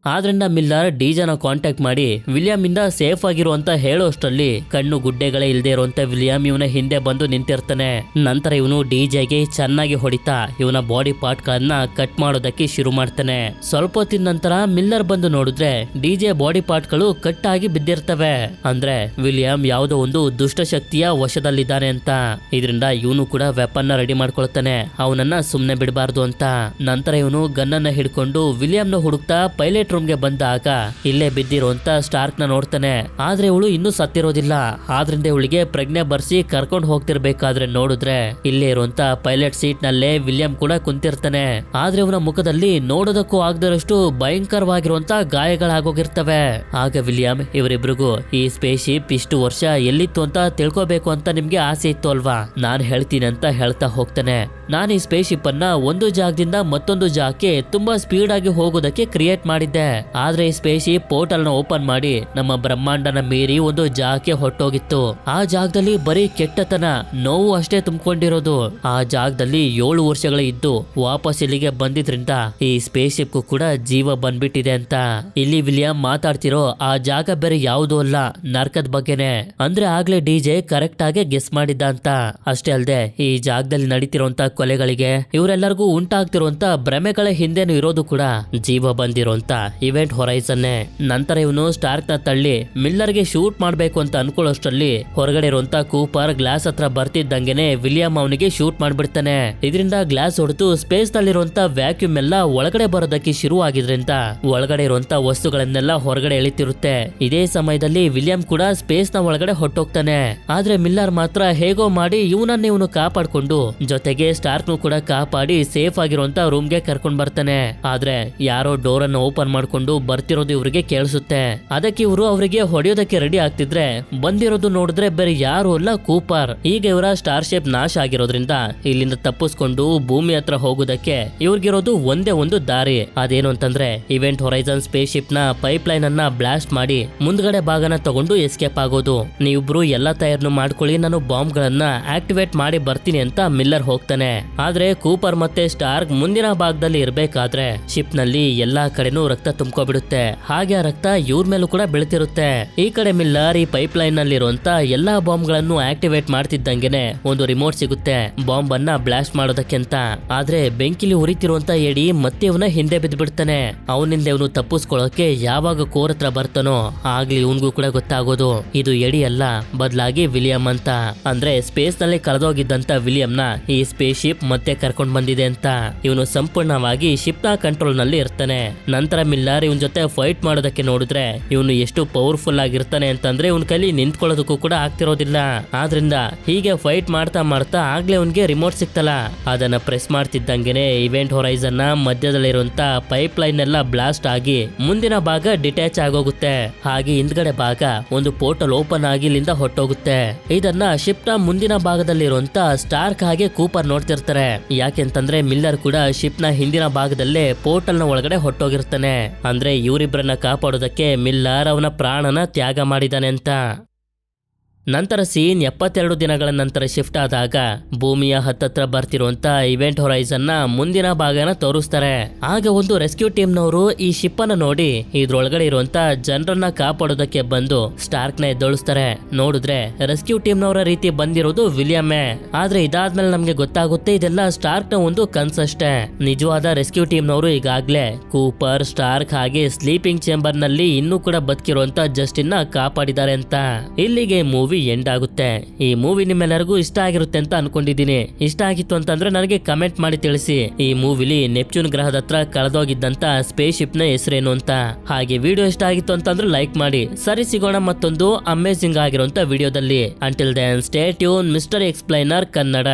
ಆದ್ರಿಂದ ಮಿಲ್ಲರ್ ಡಿಜೆನ ಕಾಂಟ್ಯಾಕ್ಟ್ ಮಾಡಿ ವಿಲಿಯಂ ಇಂದ ಸೇಫ್ ಆಗಿರುವಂತ ಹೇಳೋಷ್ಟರಲ್ಲಿ ಕಣ್ಣು ಗುಡ್ಡೆಗಳೇ ಇಲ್ದೇ ಇರುವಂತ ವಿಲಿಯಂ ಇವನ ಹಿಂದೆ ಬಂದು ನಿಂತಿರ್ತಾನೆ. ನಂತರ ಇವನು ಡಿಜೆಗೆ ಚೆನ್ನಾಗಿ ಹೊಡಿತಾ ಇವನ ಬಾಡಿ ಪಾರ್ಟ್ ಗಳನ್ನ ಕಟ್ ಮಾಡೋದಕ್ಕೆ ಶುರು ಮಾಡ್ತಾನೆ. ಸ್ವಲ್ಪ ಹೊತ್ತಿನ ನಂತರ ಮಿಲ್ಲರ್ ಬಂದು ನೋಡಿದ್ರೆ ಡಿಜೆ ಬಾಡಿ ಪಾರ್ಟ್ ಗಳು ಕಟ್ ಆಗಿ ಬಿದ್ದಿರ್ತವೆ. ಅಂದ್ರೆ ವಿಲಿಯಂ ಯಾವುದೋ ಒಂದು ದುಷ್ಟಶಕ್ತಿಯ ವಶದಲ್ಲಿದ್ದಾನೆ ಅಂತ. ಇದರಿಂದ ಇವನು ಕೂಡ ವೆಪನ್ ನ ರೆಡಿ ಮಾಡ್ಕೊಳ್ತಾನೆ, ಅವನನ್ನ ಸುಮ್ನೆ ಬಿಡಬಾರ್ದು ಅಂತ. ನಂತರ ಇವನು ಗನ್ನನ್ನ ಹಿಡ್ಕೊಂಡು ವಿಲಿಯಂನ ಹುಡುಕ್ತಾ ಪೈಲಟ್ ರೂಮ್ಗೆ ಬಂದಾಗ ಇಲ್ಲೇ ಬಿದ್ದಿರುವಂತ ಸ್ಟಾರ್ಕ್ ನ ನೋಡ್ತಾನೆ. ಆದ್ರೆ ಇವಳು ಇನ್ನೂ ಸತ್ತಿರೋದಿಲ್ಲ. ಆದ್ರಿಂದ ಇವಳಿಗೆ ಪ್ರಜ್ಞೆ ಬರ್ಸಿ ಕರ್ಕೊಂಡು ಹೋಗ್ತಿರ್ಬೇಕಾದ್ರೆ ನೋಡಿದ್ರೆ ಇಲ್ಲೇ ಇರುವಂತ ಪೈಲಟ್ ಸೀಟ್ ನಲ್ಲೇ ವಿಲಿಯಂ ಕೂಡ ಕುಂತಿರ್ತಾನೆ. ಆದ್ರೆ ಇವನ ಮುಖದಲ್ಲಿ ನೋಡೋದಕ್ಕೂ ಆಗದಷ್ಟು ಭಯಂಕರವಾಗಿರುವಂತ ಗಾಯಗಳಾಗೋಗಿರ್ತವೆ. ಆಗ ವಿಲಿಯಂ ಇವರಿಬ್ರಿಗೂ ಈ ಸ್ಪೇಸ್ ಶಿಪ್ ಇಷ್ಟು ವರ್ಷ ಎಲ್ಲಿತ್ತು ಅಂತ ತಿಳ್ಕೋಬೇಕು ಅಂತ ನಿಮ್ಗೆ ಆಸೆ ಇತ್ತು ಅಲ್ವಾ, ನಾನ್ ಹೇಳ್ತೀನಿ ಅಂತ ಹೇಳ್ತಾ ಹೋಗ್ತಾನೆ. ನಾನು ಈ ಸ್ಪೇಸ್ ಶಿಪ್ ಅನ್ನ ಒಂದು ಜಾಗದಿಂದ ಮತ್ತೊಂದು ಜಾಗಕ್ಕೆ ತುಂಬಾ ಸ್ಪೀಡ್ ಆಗಿ ಹೋಗೋದಕ್ಕೆ ಕ್ರಿಯೇಟ್ ಮಾಡಿದ್ದೆ. ಆದ್ರೆ ಈ ಸ್ಪೇಸ್ ಶಿಪ್ ಪೋರ್ಟಲ್ ನ ಓಪನ್ ಮಾಡಿ ನಮ್ಮ ಬ್ರಹ್ಮಾಂಡನ ಮೀರಿ ಒಂದು ಜಾಗಕ್ಕೆ ಹೊಟ್ಟೋಗಿತ್ತು. ಆ ಜಾಗದಲ್ಲಿ ಬರೀ ಕೆಟ್ಟತನ, ನೋವು ಅಷ್ಟೇ ತುಂಬಿಕೊಂಡಿರೋದು. ಆ ಜಾಗದಲ್ಲಿ 7 ವರ್ಷಗಳ ಇದ್ದು ವಾಪಸ್ ಇಲ್ಲಿಗೆ ಬಂದಿದ್ರಿಂದ ಈ ಸ್ಪೇಸ್ ಶಿಪ್ ಕೂಡ ಜೀವ ಬಂದ್ಬಿಟ್ಟಿದೆ ಅಂತ. ಇಲ್ಲಿ ವಿಲಿಯಂ ಮಾತಾಡ್ತಿರೋ ಆ ಜಾಗ ಬೇರೆ ಯಾವುದೂ ಅಲ್ಲ, ನರ್ಕದ ಬಗ್ಗೆನೆ. ಅಂದ್ರೆ ಆಗ್ಲೇ ಡಿಜೆ ಕರೆಕ್ಟ್ ಆಗಿ ಗೆಸ್ ಮಾಡಿದ್ದ ಅಂತ. ಅಷ್ಟೇ ಅಲ್ಲದೆ ಈ ಜಾಗದಲ್ಲಿ ನಡೀತಿರುವಂತ ಕೊಲೆಗಳಿಗೆ ಇವರೆಲ್ಲರಿಗೂ ಉಂಟಾಗ್ತಿರುವಂತ ಭ್ರಮೆಗಳ ಹಿಂದೆನೂ ಇರೋದು ಕೂಡ ಜೀವ ಬಂದಿರೋಂತ ಇವೆಂಟ್ ಹೊರೈಸನ್ನೇ. ನಂತರ ಇವನು ಸ್ಟಾರ್ಕ್ ನ ತಳ್ಳಿ ಮಿಲ್ಲರ್ ಗೆ ಶೂಟ್ ಮಾಡ್ಬೇಕು ಅಂತ ಅನ್ಕೊಳ್ಳೋಷ್ಟರಲ್ಲಿ ಹೊರಗಡೆ ಇರುವಂತ ಕೂಪರ್ ಗ್ಲಾಸ್ ಹತ್ರ ಬರ್ತಿದ್ದಂಗೆನೆ ವಿಲಿಯಂ ಅವನಿಗೆ ಶೂಟ್ ಮಾಡ್ಬಿಡ್ತಾನೆ. ಇದರಿಂದ ಗ್ಲಾಸ್ ಹೊಡೆದು ಸ್ಪೇಸ್ ನಲ್ಲಿರುವಂತ ವ್ಯಾಕ್ಯೂಮ್ ಎಲ್ಲ ಒಳಗಡೆ ಬರೋದಕ್ಕೆ ಶುರು ಆಗಿದ್ರಿಂದ ಒಳಗಡೆ ಇರುವಂತ ವಸ್ತುಗಳನ್ನೆಲ್ಲ ಹೊರಗಡೆ ಎಳಿತಿರುತ್ತೆ. ಇದೇ ಸಮಯದಲ್ಲಿ ವಿಲಿಯಂ ಕೂಡ ಸ್ಪೇಸ್ ನ ಒಳಗಡೆ ಹೊಟ್ಟೋಗ್ತಾನೆ. ಆದ್ರೆ ಮಿಲ್ಲರ್ ಮಾತ್ರ ಹೇಗೋ ಮಾಡಿ ಇವನು ಕಾಪಾಡ್ಕೊಂಡು ಜೊತೆಗೆ ಸ್ಟಾರ್ಕ್ ನು ಕೂಡ ಕಾಪಾಡಿ ಸೇಫ್ ಆಗಿರುವಂತ ರೂಮ್ ಗೆ ಕರ್ಕೊಂಡ್ ಬರ್ತಾನೆ. ಆದ್ರೆ ಯಾರೋ ಡೋರ್ ಅನ್ನು ಓಪನ್ ಮಾಡ್ಕೊಂಡು ಬರ್ತಿರೋದು ಇವ್ರಿಗೆ ಕೇಳಿಸುತ್ತೆ. ಅದಕ್ಕೆ ಇವರು ಅವರಿಗೆ ಹೊಡೆಯೋದಕ್ಕೆ ರೆಡಿ ಆಗ್ತಿದ್ರೆ ಬಂದಿರೋದು ನೋಡಿದ್ರೆ ಬೇರೆ ಯಾರು ಅಲ್ಲ, ಕೂಪರ್. ಈಗ ಇವರ ಸ್ಟಾರ್ ಶೇಪ್ ನಾಶ ಆಗಿರೋದ್ರಿಂದ ಇಲ್ಲಿಂದ ತಪ್ಪಿಸ್ಕೊಂಡು ಭೂಮಿ ಹತ್ರ ಹೋಗೋದಕ್ಕೆ ಇವ್ರಿಗಿರೋದು ಒಂದೇ ಒಂದು ದಾರಿ. ಅದೇನು ಅಂತಂದ್ರೆ ಇವೆಂಟ್ ಹೊರೈಸನ್ ಸ್ಪೇಸ್ ಶಿಪ್ ನ ಪೈಪ್ ಲೈನ್ ಅನ್ನ ಬ್ಲಾಸ್ಟ್ ಮಾಡಿ ಮುಂದ್ಗಡೆ ಭಾಗನ ತಗೊಂಡು ಎಸ್ಕೇಪ್ ಆಗೋದು. ನೀವಿಬ್ರು ಎಲ್ಲಾ ತಯಾರನ್ನು ಮಾಡ್ಕೊಳ್ಳಿ, ನಾನು ಬಾಂಬ್ ಗಳನ್ನ ಆಕ್ಟಿವೇಟ್ ಮಾಡಿ ಬರ್ತೀನಿ ಅಂತ ಮಿಲ್ಲರ್ ಹೋಗ್ತಾನೆ. ಆದ್ರೆ ಕೂಪರ್ ಮತ್ತೆ ಸ್ಟಾರ್ಕ್ ಮುಂದಿನ ಭಾಗದಲ್ಲಿ ಇರ್ಬೇಕಾದ್ರೆ ಶಿಪ್ ನಲ್ಲಿ ಎಲ್ಲಾ ಕಡೆನೂ ರಕ್ತ ತುಂಬ್ಕೊಬಿಡುತ್ತೆ. ಹಾಗೆ ಆ ರಕ್ತ ಇವ್ರ ಮೇಲೂ ಕೂಡ ಬೆಳಿತಿರುತ್ತೆ. ಈ ಕಡೆ ಮಿಲ್ಲರ್ ಈ ಪೈಪ್ ಲೈನ್ ನಲ್ಲಿರುವಂತ ಎಲ್ಲಾ ಬಾಂಬ್ ಗಳನ್ನು ಆಕ್ಟಿವೇಟ್ ಮಾಡ್ತಿದ್ದಂಗೆನೆ ಒಂದು ರಿಮೋಟ್ ಸಿಗುತ್ತೆ ಬಾಂಬ್ ಅನ್ನ ಬ್ಲಾಸ್ಟ್ ಮಾಡೋದಕ್ಕೆ ಅಂತ. ಆದ್ರೆ ಬೆಂಕಿಲಿ ಉರಿತಿರುವಂತ ಎಡಿ ಮತ್ತೆ ಇವನ ಹಿಂದೆ ಬಿದ್ದ್ಬಿಡ್ತಾನೆ. ಅವನಿಂದ ಇವನು ತಪ್ಪಿಸ್ಕೊಳ್ಳೋಕೆ ಯಾವಾಗ ಕೋರ್ ಹತ್ರ ಬರ್ತಾನೋ ಆಗ್ಲಿ ಇವನ್ಗೂ ಕೂಡ ಗೊತ್ತಾಗೋದು ಇದು ಎಡಿ ಅಲ್ಲ, ಬದಲಾಗಿ ವಿಲಿಯಂ ಅಂತ. ಅಂದ್ರೆ ಸ್ಪೇಸ್ ನಲ್ಲಿ ಕಳೆದೋಗಿದ್ದಂತ ವಿಲಿಯಂ ನ ಈ ಸ್ಪೇಸ್ ಶಿಪ್ ಮತ್ತೆ ಕರ್ಕೊಂಡ್ ಬಂದಿದೆ ಅಂತ. ಇವನು ಸಂಪೂರ್ಣವಾಗಿ ಶಿಪ್ ನ ಕಂಟ್ರೋಲ್ ನಲ್ಲಿ ಇರ್ತಾನೆ. ನಂತರ ಮಿಲ್ಲರ್ ಇವನ್ ಜೊತೆ ಫೈಟ್ ಮಾಡೋದಕ್ಕೆ ನೋಡಿದ್ರೆ ಇವನು ಎಷ್ಟು ಪವರ್ಫುಲ್ ಆಗಿರ್ತಾನೆ ಅಂತಂದ್ರೆ ಇವನ್ ಕೈಲಿ ನಿಂತ್ಕೊಳ್ಳೋದಕ್ಕೂ ಕೂಡ ಆಗ್ತಿರೋದಿಲ್ಲ. ಆದ್ರಿಂದ ಹೀಗೆ ಫೈಟ್ ಮಾಡ್ತಾ ಮಾಡ್ತಾ ಆಗ್ಲೇ ಅವನ್ಗೆ ರಿಮೋಟ್ ಸಿಕ್ತಲ್ಲ, ಅದನ್ನ ಪ್ರೆಸ್ ಮಾಡ್ತಿದ್ದಂಗೆನೆ ಇವೆಂಟ್ ಹೊರೈಸನ್ ನ ಮಧ್ಯದಲ್ಲಿರುವಂತ ಪೈಪ್ ಲೈನ್ ಎಲ್ಲ ಬ್ಲಾಸ್ಟ್ ಆಗಿ ಮುಂದಿನ ಭಾಗ ಡಿಟ್ಯಾಚ್ ಆಗೋಗುತ್ತೆ. ಹಾಗೆ ಹಿಂದ್ಗಡೆ ಭಾಗ ಒಂದು ಪೋರ್ಟಲ್ ಓಪನ್ ಆಗಿ ಇಲ್ಲಿಂದ ಹೊಟ್ಟೋಗುತ್ತೆ. ಇದನ್ನ ಶಿಪ್ ನ ಮುಂದಿನ ಭಾಗದಲ್ಲಿರುವಂತ ಸ್ಟಾರ್ಕ್ ಹಾಗೆ ಕೂಪರ್ ನೋಡ್ತಿರ್ತಾರೆ. ಯಾಕೆಂತಂದ್ರೆ ಮಿಲ್ಲರ್ ಕೂಡ ಶಿಪ್ ನ ಹಿಂದಿನ ಭಾಗದಲ್ಲೇ ಪೋರ್ಟಲ್ ನ ಒಳಗಡೆ ಹೊಟ್ಟೋಗಿರ್ತಾನೆ. ಅಂದ್ರೆ ಇವರಿಬ್ಬರನ್ನ ಕಾಪಾಡೋದಕ್ಕೆ ಮಿಲ್ಲರ್ ಅವನ ಪ್ರಾಣನ ತ್ಯಾಗ ಮಾಡಿದಾನೆ ಅಂತ. ನಂತರ ಸೀನ್ 72 ದಿನಗಳ ನಂತರ ಶಿಫ್ಟ್ ಆದಾಗ ಭೂಮಿಯ ಹತ್ತತ್ರ ಬರ್ತಿರುವಂತ ಇವೆಂಟ್ ಹೊರೈಸನ್ ನ ಮುಂದಿನ ಭಾಗನ ತೋರಿಸ್ತಾರೆ. ಆಗ ಒಂದು ರೆಸ್ಕ್ಯೂ ಟೀಮ್ ನವರು ಈ ಶಿಪ್ ಅನ್ನ ನೋಡಿ ಇದ್ರೊಳಗಡೆ ಇರುವಂತ ಜನರನ್ನ ಕಾಪಾಡೋದಕ್ಕೆ ಬಂದು ಸ್ಟಾರ್ಕ್ ನ ಎದ್ದೊಳಿಸ್ತಾರೆ. ನೋಡಿದ್ರೆ ರೆಸ್ಕ್ಯೂ ಟೀಮ್ ನವರ ರೀತಿ ಬಂದಿರೋದು ವಿಲಿಯಮ್ಮೇ. ಆದ್ರೆ ಇದಾದ್ಮೇಲೆ ನಮ್ಗೆ ಗೊತ್ತಾಗುತ್ತೆ ಇದೆಲ್ಲ ಸ್ಟಾರ್ಕ್ ನ ಒಂದು ಕನ್ಸಷ್ಟೇ. ನಿಜವಾದ ರೆಸ್ಕ್ಯೂ ಟೀಮ್ ನವರು ಈಗಾಗ್ಲೇ ಕೂಪರ್, ಸ್ಟಾರ್ಕ್ ಹಾಗೆ ಸ್ಲೀಪಿಂಗ್ ಚೇಂಬರ್ ನಲ್ಲಿ ಇನ್ನೂ ಕೂಡ ಬದುಕಿರುವಂತ ಜಸ್ಟಿನ್ ನ ಕಾಪಾಡಿದ್ದಾರೆ ಅಂತ. ಇಲ್ಲಿಗೆ ಮೂವಿ ಎಂಡ್ ಆಗುತ್ತೆ. ಈ ಮೂವಿ ನಿಮ್ಮೆಲ್ಲರಿಗೂ ಇಷ್ಟ ಆಗಿರುತ್ತೆ ಅಂತ ಅನ್ಕೊಂಡಿದ್ದೀನಿ. ಇಷ್ಟ ಆಗಿತ್ತು ಅಂತಂದ್ರೆ ನನಗೆ ಕಮೆಂಟ್ ಮಾಡಿ ತಿಳಿಸಿ ಈ ಮೂವಿಲಿ ನೆಪ್ಚೂನ್ ಗ್ರಹದ ಹತ್ರ ಕಳೆದೋಗಿದ್ದಂತ ಸ್ಪೇಸ್ ಶಿಪ್ ನ ಹೆಸರೇನು ಅಂತ. ಹಾಗೆ ವಿಡಿಯೋ ಇಷ್ಟ ಆಗಿತ್ತು ಅಂತಂದ್ರೆ ಲೈಕ್ ಮಾಡಿ. ಸರಿ, ಸಿಗೋಣ ಮತ್ತೊಂದು ಅಮೇಜಿಂಗ್ ಆಗಿರುವಂತ ವಿಡಿಯೋದಲ್ಲಿ. Until then stay tune mister explainer Kannada.